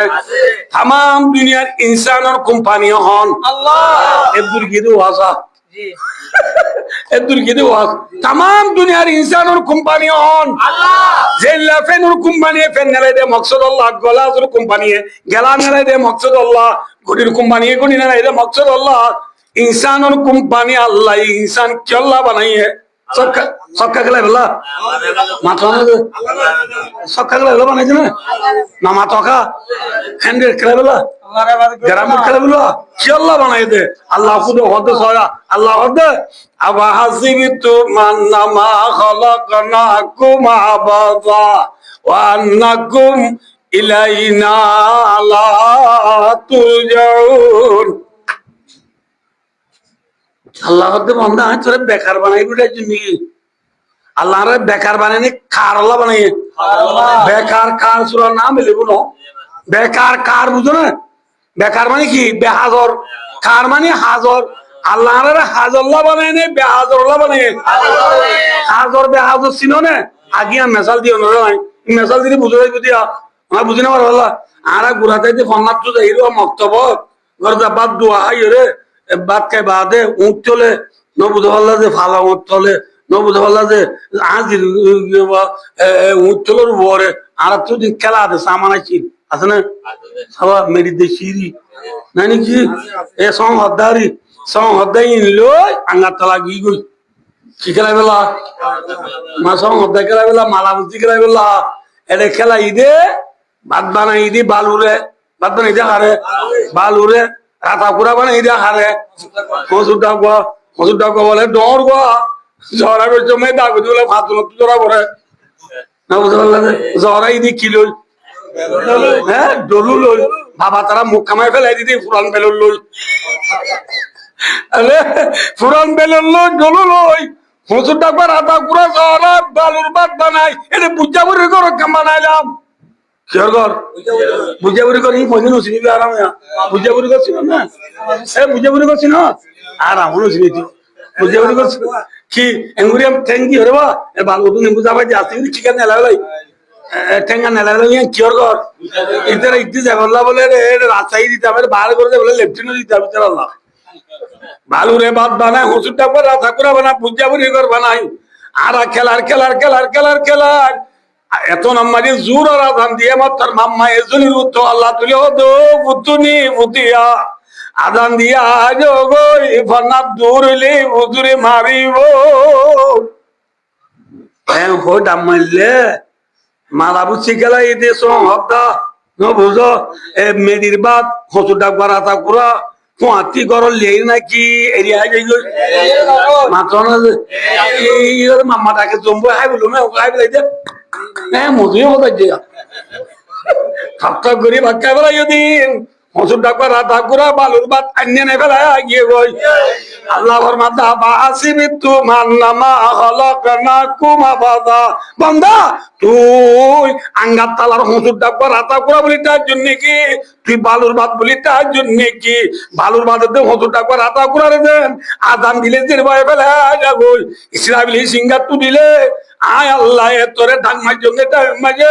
তাম দুনিয়ার ইনসানের কোম্পানি হন আল্লাহ এদুর কি দু আসা জি এদুর কি দু আস তাম দুনিয়ার ইনসানের কোম্পানি হন আল্লাহ জেলা ফ্যানের কোম্পানি ফ্যান নালাই দে মকসদ আল্লাহ গলাজের কোম্পানি গেলা নালাই দে মকসদ আল্লাহ ঘড়ির কোম্পানি ঘড়ি নালাই দে মকসদ আল্লাহ ইনসানোর কোম্পানি আল্লাহ ইনসান কেল্লা বানাইয়ে সক্কা খেলা বেলা মাথা সক্কা খেলা বেলা বানাইছে না মাথা হ্যান্ডেল খেলা বেলা গ্রামের খেলা বেলা কেল্লা বানাই দে আল্লাহ খুদে হদে সয়া আল্লাহ হদে আবা হাসিবিতু মান্নামা খালাকনাকুম আবাদা ওয়া আন্নাকুম ইলাইনা লা তুরজাউন আল্লাহ বন্ধা তোরে বেকার বানাই বিটার জন্য আল্লাহ বেকার বানাই কার আল্লাহ বানাই বেকার কার সুরা না মিলে বুনো বেকার কার বুঝো না বেকার মানে কি বেহাজর কার মানে হাজর আল্লাহ হাজল্লাহ বানাই নে বেহাজরল্লাহ বানাই হাজর বেহাজর চিনো না আগিয়া মেসাল দিও নয় মেসাল দিলে বুঝো দিয়া আমার বুঝি না পারো আল্লাহ আর গুড়াতে ফন্নাত তো যাই মক্তব ঘর বাদ দোয়া হাই রে বাদ খাই বাদে উঠ চলে নবুধ পাল্লা যে ফালা উঠ চলে নবুধ পাল্লা যে আজির উঠ চলোর পরে আর তো খেলা আছে সামান আছে না সবা মেরি দে সিঁড়ি নাই নাকি এ সং হদ্দাই লই আঙ্গার তলা গি গই কি খেলাই বেলা মা সং হদ্দাই খেলাই বেলা মালা বুদ্ধি খেলাই বেলা এটা খেলা ঈদে ভাত বানাই ঈদি বালুরে ভাত বানাই দে হারে বালুরে রাতা পুরা বানাই দে হারে মসুর ডাক বলে ডর গো জরা করছে মেয়ে দাগ বলে ভাত জরা করে না বুঝতে পারলাম জরা ঈদি কি লই হ্যাঁ ডলু লই বাবা তারা মুখ কামাই ফেলাই দিদি ফুরান বেলুন লই ফুরান বেলুন লই ডলু লই মসুর ডাক রাতা পুরা জরা বালুর ভাত বানাই এটা বুঝা বুড়ি করে কাম বানাইলাম বুঝাবুড়ি করি পয়সা নছিনি আরাম বুঝাবুড়ি করছি না বুঝাবুড়ি করছি না আর আমার নছিনি বুঝাবুড়ি করছি কি এঙ্গুরিয়াম ঠেঙ্গি হরে বা বালু নিম্বু যাবাই যে আসতে চিকেন নেলাই ঠেঙ্গা নেলাই কিয়র কর ইতারা ইতি যাবল্লা বলে রাস্তায় দিতে হবে বার করে বলে লেফটিনও দিতে হবে আল্লাহ ভালো রে ভাত বানায় হসুরটা করে রাধা করে বানায় বুঝাবুড়ি কর বানাই আর খেলার এত নাম্বারে জোর আর আধান দিয়ে মাত্র মাম্মা এজনের উত্তর আল্লাহ তুলে হতো পুতুনি পুতিয়া আদান দিয়া জগই ফনাত দূরলে উদুরে মারিব হো ডামাইলে মালা বুঝি গেলা এই দেশ হপ্তা ন বুঝো এ মেডির বাদ হসু ডাক বারাতা কুরা ফুয়াতি গর লেই নাকি এরিয়া যাই মাত্র না এই মাম্মাটাকে জম্বু হাই বলুন হাই বলাই দে হ্যাঁ মজুরি হতো ঠাট্টা করি ভাক্কা বেলা দিন মসুর ডাকবা রাধা কুরা বালুর বাদ আনিয়ে নেই ফেলা গিয়ে গই আল্লাহর মাথা বাসিবি তু মান্নামা খালাকনাকুম আবাদা বান্দা তুই আঙ্গার তালার মসুর ডাকবা রাধা কুরা বলি তার জন্য কি তুই বালুর ভাত বলি তার জন্য কি বালুর ভাতের মসুর ডাকবা রাধা কুরা রে দেন আদান দিলে যে ভয় ফেলা যাবই ইসরাবিলি সিঙ্গার তু দিলে আয় আল্লাহ তোরে ধান মাঝে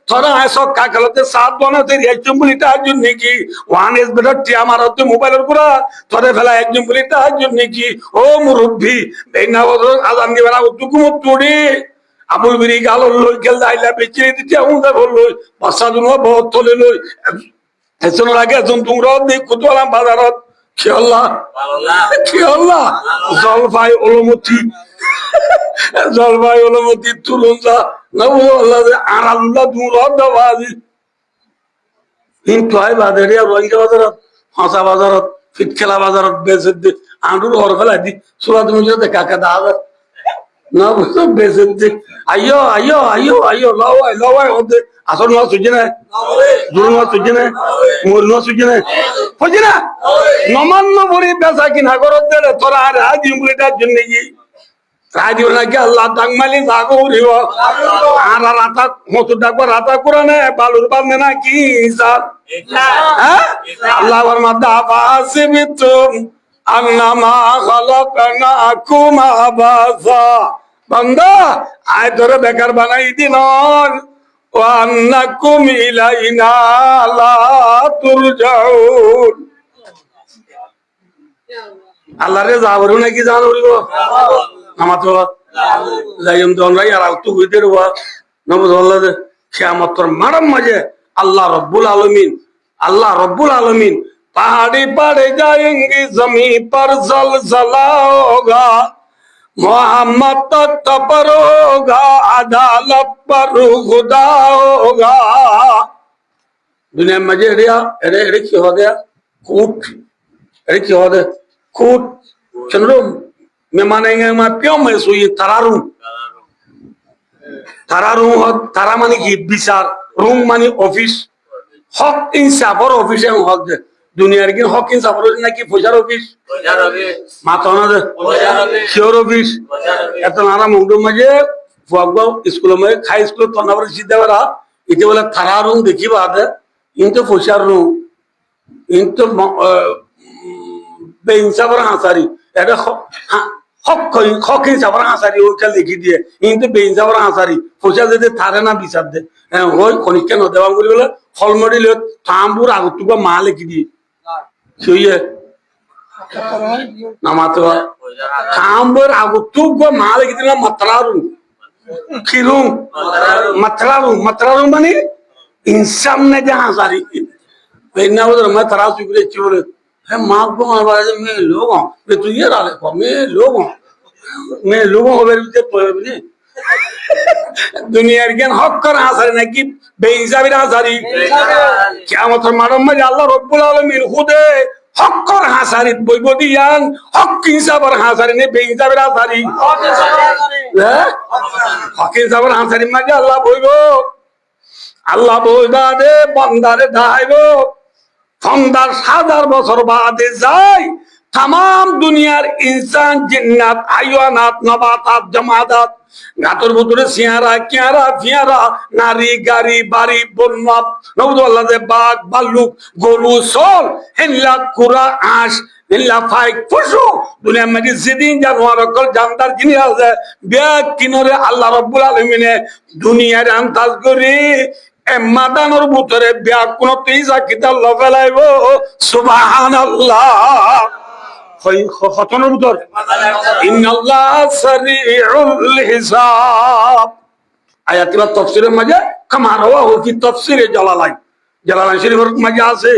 তোরা আয় সক্কা খেলাতে সাত বানাতে একজন বলি তার জন্য কি ওয়ান এস বেটার টিয়া মারতে মোবাইলের পুরা তোরে ফেলা একজন বলি তার জন্য কি ও মুরব্বী এই না আজান দিবে না উত্তুকুমত তুড়ি আবুল বিরি গাল লই গেল আইলা বেঁচে দিতে উন্দা লই বাসা জন্য বহুত তলে লই এজন লাগে এজন তোমরা দেখ কুতলাম বাজারত কি আল্লাহ জলপাই অলমতি জলপাই অলমতি তুলুনজা নবু আল্লাহ আরাল্লাহ দূর দাবাজি কিন্তু আই বাজারে রোহিঙ্গা বাজারত হাসা বাজারত ফিটকেলা বাজারত বেচে দি আন্ডুর হর ফেলাই দি সুরা তুমি যদি কাকা দা হাজার না বুঝতো বেচে দি আইয়ো লওয়াই হতে আসল নোয়া সুজি না দূর নোয়া সুজি না মোর নোয়া সুজি না বুঝি না নমান্য বড়ি বেচা কিনা করত দে তোরা আর হাজিম বলিটার জন্য কি রাজি নাকি আল্লাহ ডাকমালি জাগো উড়িব আর রাতা মতো ডাকবো রাতা করে নে বালুর বাঁধে না কি হিসাব আল্লাহর মাথা বাসিবি তুম আন্নামা খালাকনাকুম আবাসা বান্দা আয় তোরে বেকার বানাই দিন ওয়া আন্নাকুম ইলাইনা লা তুরজাউন আল্লাহ রে যাবো নাকি জানো উড়িব আমার তো যাইম তো আমরা আর তো হইতে রবা নবুজ আল্লাহ কিয়ামতের মারাম মাঝে আল্লাহ রব্বুল আলামিন पहाड़ी पर जाएंगे जमी पर जलजला होगा मोहम्मद तख्त पर होगा अदालत पर खुदा होगा दुनिया में मजे एड़े की हो गया कूट एड़े की हो गया कूट चंद्रो मैं मानेंगे मैं क्यों मैं सुई तरारू तारा माने की विचार रूम माने ऑफिस हक इंसाफर ऑफिस है हक दे दुनियार की हक इंसाफर ना की फौजार ऑफिस मातोना दे श्योर ऑफिस एत नारा मुंडो मजे फुआगो स्कूल में खाई स्कूल तो नवर सीधे वाला इते वाला तारा रूम देखी बात है इन तो फौजार रूम इन तो बेइंसाफर हासारी एटा हक इंसाफर हासारी वो चल देखी दिए इन तो बेइंसाफर हासारी फौजार दे थारे ना बिचार दे होय खनिके न देवां करि बोले फलमडी ले तांबुर आगुतुबा मा लिखि दिए छुइए नामातो तांबुर आगुतुबा मा लिखि दिना मतरारू खिरू मतरारू माने इंसान ने जहां सारी बेना उधर मैं तरास चुके चोर है मां को आवाज में लोग हूं मैं तू ये रहा देखो मैं लोगों को बेरते पड़े दुनिया के हक कर हासिल नहीं कि बेइंसाफी हासिल क्या मतलब मालूम है अल्लाह रब्बुल आलमीन खुद हक कर हासिल बोइबोदियान हक इंसाफर हासिल नहीं बेइंसाफी हासिल हक इंसाफर हासिल मजे अल्लाह बोइबा दे बंदारे दाइबो फंदार 1000 বছর বাদে যায় तमाम दुनियार इंसान जिन्नात हायवानात नबातात जमादात गातर भुतरे सियारा क्यारा फियारा नारी गारी बारी बन्ना नौदुल्लाह दे बाग बालुक गरु सोल हिल्ला कुरा आश हिल्ला फाइक फुसु दुनिया में जिदिन जानवर कल जानदार जिनि আছে ব্যাগ কিনরে আল্লাহ রাব্বুল আলামিনে দুনিয়ার আন্তাজ করে মাদানোর ভুতরে ব্যাগ কোন তেইজা কিতাব লফেলাইবো সুবহানাল্লাহ খতনের ভিতর ইন্নাল্লাহ সারিউল হিসাব আয়াতগুলো তাফসীরের মাঝে কামা রাওয়াহু ফি তাফসীরে জালালাইন শরীফের মাঝে আছে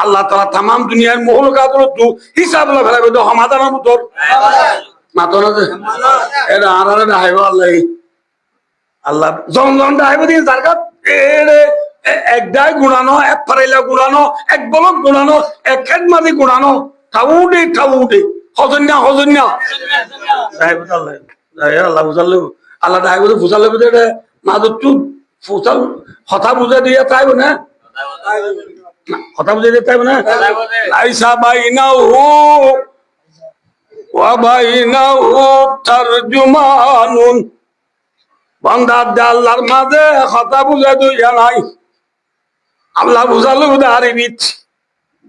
আল্লাহ তাআলা तमाम দুনিয়ার মখলুকাতের তো হিসাব লাগাবে তো সমাধানের ভিতর মাতনা এরা আরারে দাইবা আল্লাহ জন দাইবা দিন জারকাত এরে এক দাই গুনানো এক ফারাইলা গুনানো এক বলক গুনানো এক খেদমাদি গুনানো Tawude hoznya saya betul saya Allah buzalle Allah dah itu buzalle betul deh madu tu fusal hota buza dia tahu na hota buza dia tahu na laisa bainahu wa bainahu tarjumanun banda dallar maze hota buza tu ya nai Allah buzalle betul Arabi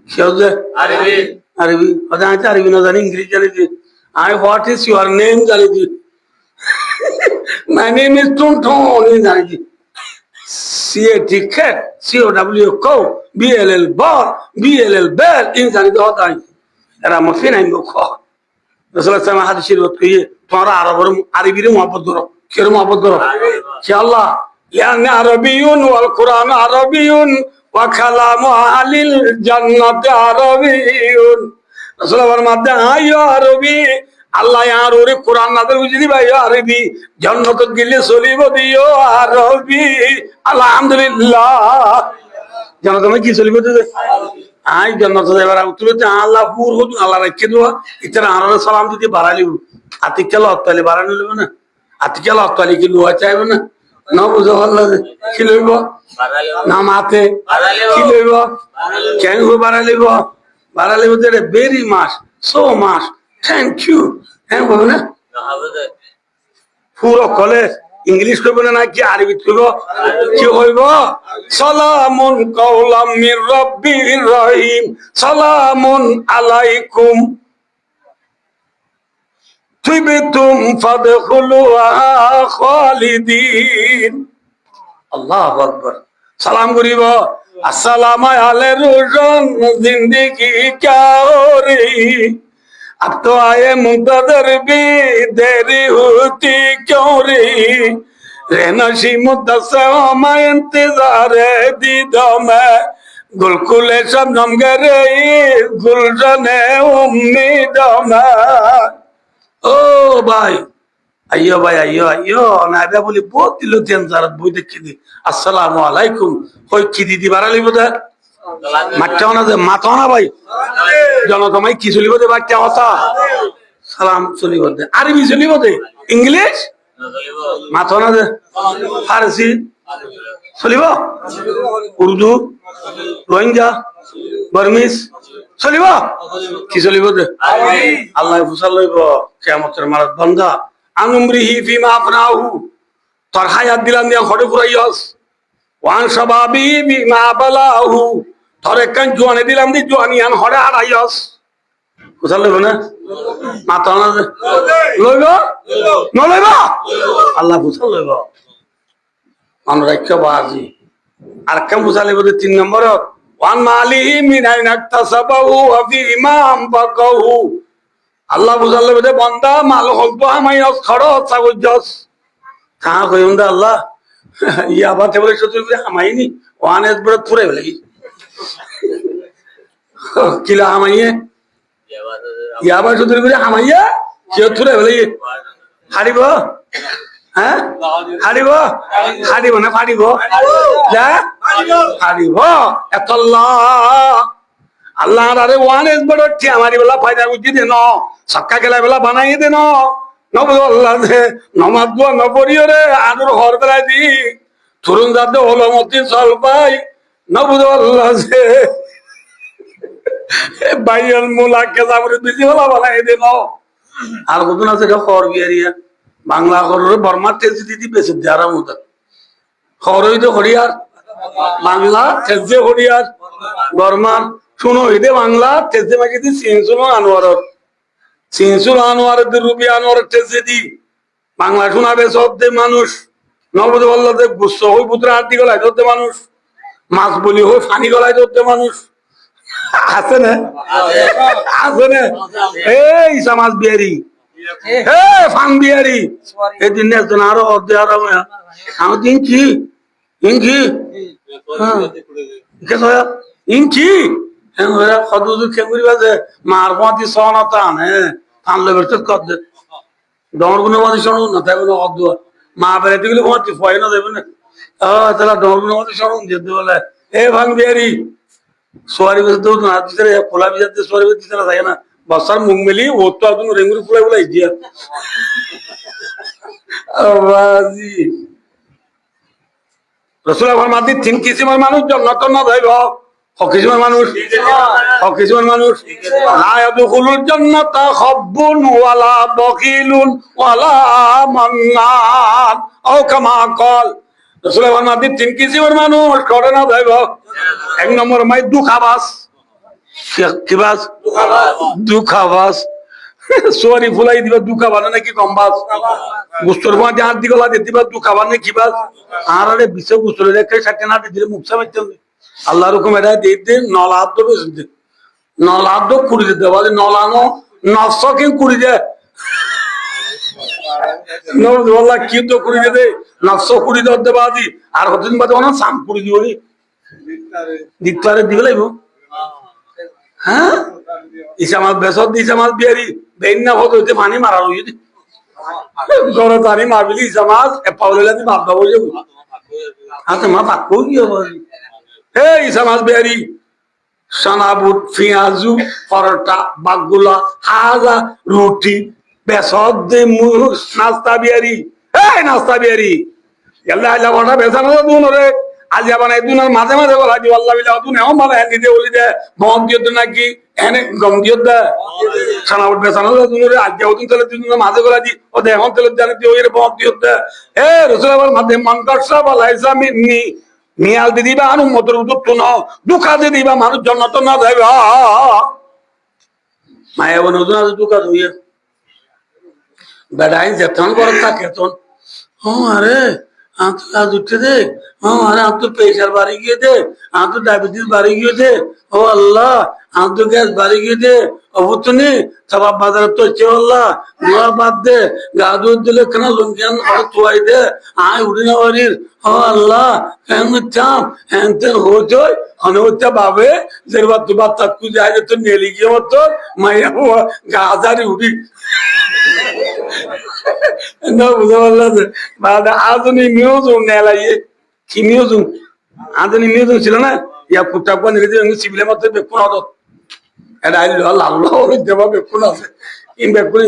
siapa Arabi Arabi, ada aja Arabi na जाने English जाने थी. What is your name जाने थी. My name is Tonton जाने थी. C-A-T cat, C-O-W cow, B-L-L ball, B-L-L bell इन जाने तो होता है. ऐरा मफिन है इनको खा. रसूल सल्लल्लाहु अलैहि वसल्लम को ये तुम्हारा अरबी रे मोहब्बत करो. क्यों मोहब्बत करो? क्या अल्लाह यानी अरबीयुन वल कुरान अरबीयुन وكلام أهل الجنة عربي رسول الله فرماتے ہیں یا عربی اللہ یہاں روری قرآن نادر وجدی بھائی یا عربی جنت گلی سولی بدی یا عربی الحمدللہ جنت میں کی سولی بدی دے آئی جنت دے برا اترتے ہیں اللہ پور ہو اللہ رکھے دوا اتنا آنر سلام دیتی بارا لیو آتی کیا لوگتالی بارا نیلو نا آتی کیا لوگتالی کی لوہا چاہے نا نو بزا اللہ دے کی لوگا নাম আতে কি লইব কেন বাড়ালিব দে very much so much thank you হ্যাঁ বলবো না পুরো কলেজ ইংলিশ কইব না কি আরবি কইব কি হইব সালামুন কাওলাম মির রাব্বির রহিম সালামুন আলাইকুম তিবতুম ফাদখুলুহা খালিদিন अल्लाह अकबर सलाम करीब अस्सलाम रोशन जिंदगी क्या हो रही अब तो आए मुंतजर भी देरी होती क्यों रही रहना शी मुद्दत से मैं इंतजार दीदा में गुलकुले शबनम गे गुलशने उम्मीद ও ভাই আইয়ো ভাই আইয়ো আইয়ো নাইবা বলি বহুত দিল তেন জারাত বই দেখি দি আসসালামু আলাইকুম কই কি দিদি বাড়ালিব দা মাঠটাও না যে মাথাও না ভাই জনতমাই কি চলিব দে বাচ্চা কথা সালাম চলিব দে আরবি চলিব দে ইংলিশ মাথাও না দে ফারসি চলিব উর্দু রোহিঙ্গা বার্মিজ চলিব কি চলিব দে আল্লাহ ফুসাল লইব কিয়ামতের মারাত বান্দা আনুমরিহি ফিমা আফনাহু তোর হায়াত দিলাম দিয়া ঘরে ফুরাইয়াস ওয়ান শাবাবি বিমা বালাহু তোর একখান জোয়ানে দিলাম দি জোয়ানিয়ান হরে হারাইয়াস ফুসাল লইব না মাথা না লইব নলইব আল্লাহ ফুসাল লইব আমরা রাখা বাজি আর কেম ফুসাল লইব 3 নম্বর ওয়ান মালিহি মিন আইন ইকতাসাবাহু ওয়া ফিমা আনফাকাহু আল্লাহ বুঝাল লইব বান্দা মাল হক হামাইয়াস খরচ সাগুজস কা কইম দা আল্লাহ ইয়া বাতে বলে সত্যি করে হামাইনি ওয়ানেস বড় পুরে বলে কিলা হামাইয়ে ইয়া বা সত্যি করে হামাইয়া কি পুরে বলে হারিব হ্যাঁ হারিব হারিব না ফাড়িব যা হারিব এতাল্লাহ আল্লাহ আরে ওয়ানেস বড় টি আমারি বলা ফায়দা বুঝি দেন সক্কা গেলা বেলা বানাই দেন নবুদ আল্লাহ দে নমাজ দোয়া নপড়িও রে আদুর হর বেলা দি তরুণ যাতে হলো মতি চল পাই নবুদ আল্লাহ দে বাইয়াল মুলা কেজা করে দুজি বলা বানাই দেন আর কতন আছে খর বিয়ারিয়া বাংলা খরের বর্মা তেজি দিদি বেশি দেয়ার মতো খরই তো হরিয়ার বাংলা তেজে হরিয়ার বর্মার শুনো এদে বাংলা তেজে মাকে দি সিনসুনো আনোয়ারত সিনসুল আনোয়ারের রুবি আনোয়ারের তেজে দি বাংলা শোনাবে সব দে মানুষ নবদ বল্লাতে গুচ্ছ হই পুত্র আর্টি গলায় ধরতে মানুষ মাছ বলি হই ফানি গলায় ধরতে মানুষ আছে না আছে না এই সমাজ বিহারি হে ফান বিহারি এদিন একজন আরো অর্ধে আরো আমি দিন কি ইনকি হ্যাঁ ইনকি সদুজু খেগুড়ি বাজে মার পঁয়ত্রিশ সনতা হ্যাঁ ফানলে বেরতে কর দে ডর গুণ মাঝে শুনুন না তাই বলে অর্ধ মা বেড়াতে গেলে পঁয়ত্রিশ পয় না দেবে না তাহলে ডর গুণ মাঝে শুনুন যেতে বলে এ ভাঙ বিহারি সোয়ারি বেঁচে দেবো না খোলা বিজাতে সোয়ারি বেঁচে তারা থাকে না বসার মুখ মেলি ও তো একদম রেঙ্গুরি ফুলাই বলাই দিয়া রসুলের মাটি 3 কিসিমের মানুষ জন্নত না যাইব হকিসমের মানুষ হকিসমের মানুষ লা ইয়াদখুলুল জান্নাতা খাব্বুন ওয়ালা বখিলুন ওয়ালা মান্নান আও কামা ক্বাল রাসূলের মাটি 3 কিসিমের মানুষ করে না যাইব 1 নম্বর মাই দুখাবাস কিবাস দুখাবাস সোয়ারি ফুলাই দিবা দুখাবাস নাকি কমবাস গুস্তর মাঝে হাত দিগলা দিবা দুখাবাস নাকি কিবাস আর আরে বিছে গুস্তর রেখে সাথে না দিলে মুখসা মারতে আল্লাহর হুকুম এটা দিতে নলাদ্দ বেশি নলাদ্দ কুড়ি দিতে পারে নলানো নশকে কুড়ি দে নবুল্লাহ কি তো কুড়ি দে 920 ধরতে পারি আর কতদিন বাদে না সাম কুড়ি দিব নি দিতে দিবে লাগবো হ্যাঁ ইসামাল বেসর ইসামাল বিয়ারি বেইনা হত হইতে পানি মারা হইতে গরো তানি মারবিলি ইসামাল পাউলেলা দি বাপ বাবু যাবো হাতে মা পাক কি হবে এই ইসামাল বিয়ারি সানাবুট পেঁয়াজু পরোটা বাগুলা হাজা রুটি বেসর দে মুস নাস্তা বিয়ারি এই নাস্তা বিয়ারি আল্লাহ আল্লাহ বড় বেসানো দুন রে আজ বানাই দুনার মাঝে মাঝে বলা দি আল্লাহ বিলা দুন এমন বানাই দিতে বলি দে মদ দিও নাকি এনে গম দিও দে সানাবুট বেসানো দুন রে আজ ওদিন চলে দুন মাঝে বলা দি ও দে এখন চলে জানে দি ওরে মদ দিও দে এ রাসূলুল্লাহর মাঝে মান করছা বলা ইসলামিনি মিয়াল দি দিবা আনু মতর উদ্যুক্ত ন দুঃখা দি দিবা মানুষ জান্নাত না যাইবা মায়া বনদুনা দুঃখা হইয়া বেড়াই যেতন বড় থাকে তন ও আরে আজ উঠে দে, আরে আমার তো প্রেশার বাড়ি গিয়েছে, আমার তো ডায়াবেটিস বাড়ি গিয়েছে, ও আল্লাহ আমার তো গ্যাস বাড়ি গিয়েছে, অবুতনি সব বাজারে তো হচ্ছে আল্লাহ দোয়া বাদ দে, গা দুধ দিলে কেন লঙ্কিয়ান তোয়াই দে, আয় উঠি না বাড়ির, ও আল্লাহ হ্যাঁ চাম হ্যাঁ হচ্ছে অনে হচ্ছে ভাবে যে বাচ্চা খুঁজে আয় তো নেলি গিয়ে মতো মাইয়া গা হাজারি উঠি না বুঝতে পারলাম আধুনিক মিউজিয়াম নেলাইয়ে কি মিউজিয়াম আধুনিক মিউজিয়াম ছিল না ইয়া পুটা কোন সিভিলের মধ্যে বেকুন হতো এটা আল্লাহ দেবা বেকুন আছে ইন বেকুন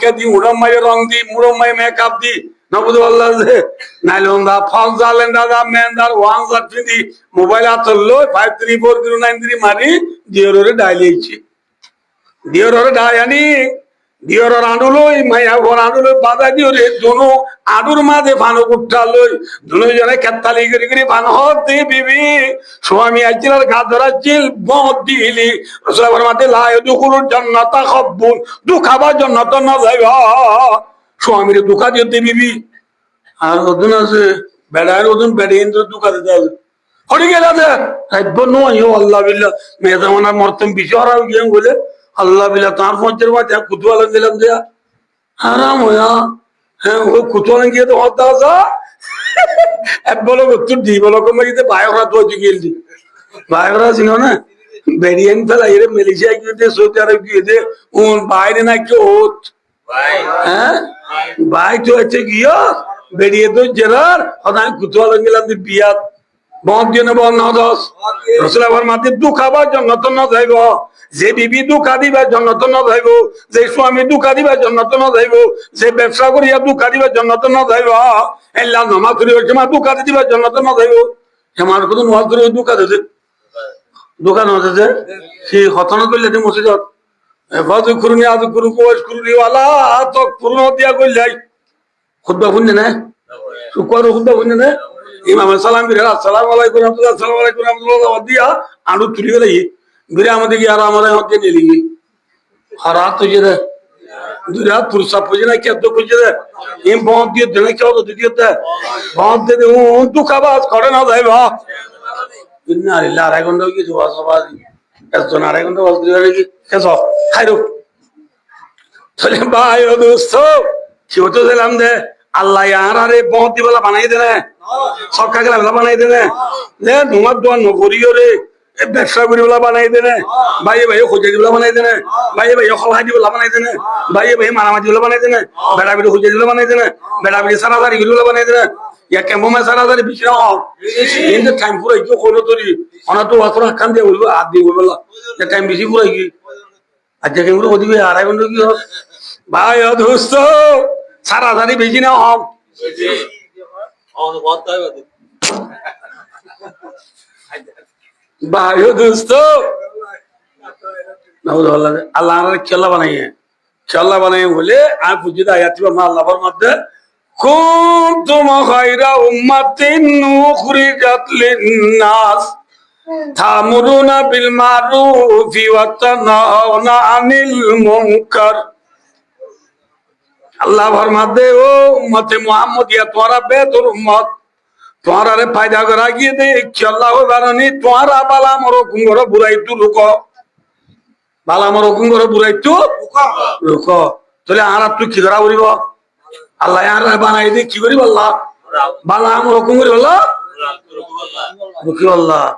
কে দি উড়ম মাইয়ে রং দি মুড়ম মাই মেকআপ দি না বুঝতে পারলাম যে নাইলে ওন্দা ফল জালেন দাদা মেন্দার ওয়ান জাতি মোবাইল আতললো 534093 মারি দিওরে ডাইলেইছি দিওরে ডায়ানি দিওর আঁডুলই মাইয়া ঘর আঁডুলই বাধা দিওরে দুনো আডুর মাঝে ভানো কুট্টা লই দুনো জনে কেতালি করি করি ভানো হতে বিবি স্বামী আইছিলার ঘাত ধরাচ্ছিল বদ দিলি রসুলের মাঝে লাই দুকুলুর জান্নাতা খব্বুন দুখাবার জান্নাত না যাইবা স্বামীর দুঃখা দিতে বিবি আর ওদিন আছে বেড়ার ওদিন বেড়ে ইন্দ্র দুঃখা দিতে হবে হরি গেলে রাখবো নয় আল্লাহ বিল্লাহ মেয়ে জামানার মর্তম বিষয় হারাও গিয়ে বলে আল্লাহ বিল্লাহ তার পঞ্চের মাঝে কুতুয়ালান দিলাম দেয়া হারাম হইয়া হ্যাঁ ও কুতুয়ালান গিয়ে তো হত্যা আসা এক বলো তোর দি বলো কমে গিয়ে বায়োরা তো গিয়ে বায়োরা ছিল না বেরিয়ান ফেলা এর মালয়েশিয়া গিয়ে দে সৌদি আরব গিয়ে দে বাইরে না কি ওত হ্যাঁ বাই তো হচ্ছে গিয়া বেরিয়ে তো জেলার হঠাৎ কুতুয়ালান গেলাম বিয়া বন্ধ দিয়ে নেব নদস রসুলাবার মাঝে দুঃখাবার জন্য তো ন যাইব যে বিবি দুঃখা দিবার জন্য তো ন যাইব যে স্বামী দুঃখা দিবার জন্য তো ন যাইব যে ব্যবসা করিয়া দুঃখা দিবার জন্য তো ন যাইব এল্লা নমা করি মা দুঃখা দিবার জন্য তো ন যাইব আমার কোনো নমাজ করি দুঃখা দিতে দোকান হচ্ছে সে হতন করলে মসজিদত এবার করুনি আজ করু কোষ করুনি ওয়ালা তো পুরনো দিয়া করলাই খুদ্া শুনছে না শুক্র খুদ্া শুনছে না ইমাম সালাম বিরা আসসালামু আলাইকুম রাহমাতুল্লাহ আসসালামু আলাইকুম রাহমাতুল্লাহ দিয়া আলু তুলি গেলে বিরা আমাদের কি আর আমাদের হতে নিলি হারাত তো যে দুরা পুরসা পুজে না কি তো পুজে দে ইম বন্ধ দিয়ে দেনে কি হতো দিতে বন্ধ দে তো কাবাজ করে না যাইবা ইন্না লিল্লাহ আড়াই ঘন্টা কি জোয়া সবাই একজন আড়াই ঘন্টা বাস দিয়ে নাকি কেস খাইরো চলে ভাই ও দোস্ত কি হতো দিলাম দে আল্লাহ আরে বন্ধ দিবেলা বানাই দেনে সরকার গেলা বেলা বানাই দেনে যে তোমার দোয়ার নগরীয় রে ব্যবসা করি বেলা বানাই দেনে ভাই ভাই খুঁজে দিবেলা বানাই দেনে ভাই ভাই খলহাই দিবেলা বানাই দেনে ভাই ভাই মারামারি দিবেলা বানাই দেনে বেড়া বেড়ি খুঁজে দিবেলা বানাই দেনে বেড়া বেড়ি সারাদারি দিবেলা বানাই দেনে ইয়া কেমন সারাদারি বেশি না হোক কিন্তু টাইম পুরো একটু করো তোরি অনা তো অত খান দিয়ে বলবো হাত দিয়ে বলবো টাইম বেশি পুরো কি আজকে কেমন ওদিকে আড়াই ঘন্টা কি হোক ভাই অধুস্ত সারাদারি বেশি না হোক ভাইও দোস্ত আল্লাহ খেলা বানাইয়ে খেলা বানাইয়ে বলে আমি বুঝি আয়াতি আল্লাহর মধ্যে কুনতুম খায়রা উম্মাতিন উখরিজাত লিন-নাস তা'মুরুনা বিল মা'রুফি ওয়া তানহাউনা আনিল মুনকার আল্লাহর মধ্যে ও উম্মতে মুহাম্মাদিয়া তোরা বেতর উম্মত তোরা রে ফায়দা করা গিয়ে দে আল্লাহ বানানি তোরা বালা মরো কুঙ্গর বুড়াইতু লুক বালা মরো কুঙ্গর বুড়াইতু লুক তাহলে আর তুই কি ধরা বলিব আল্লাহ আর বানাই দে কি করিব আল্লাহ বালা মরো কুঙ্গর বললা কি আল্লাহ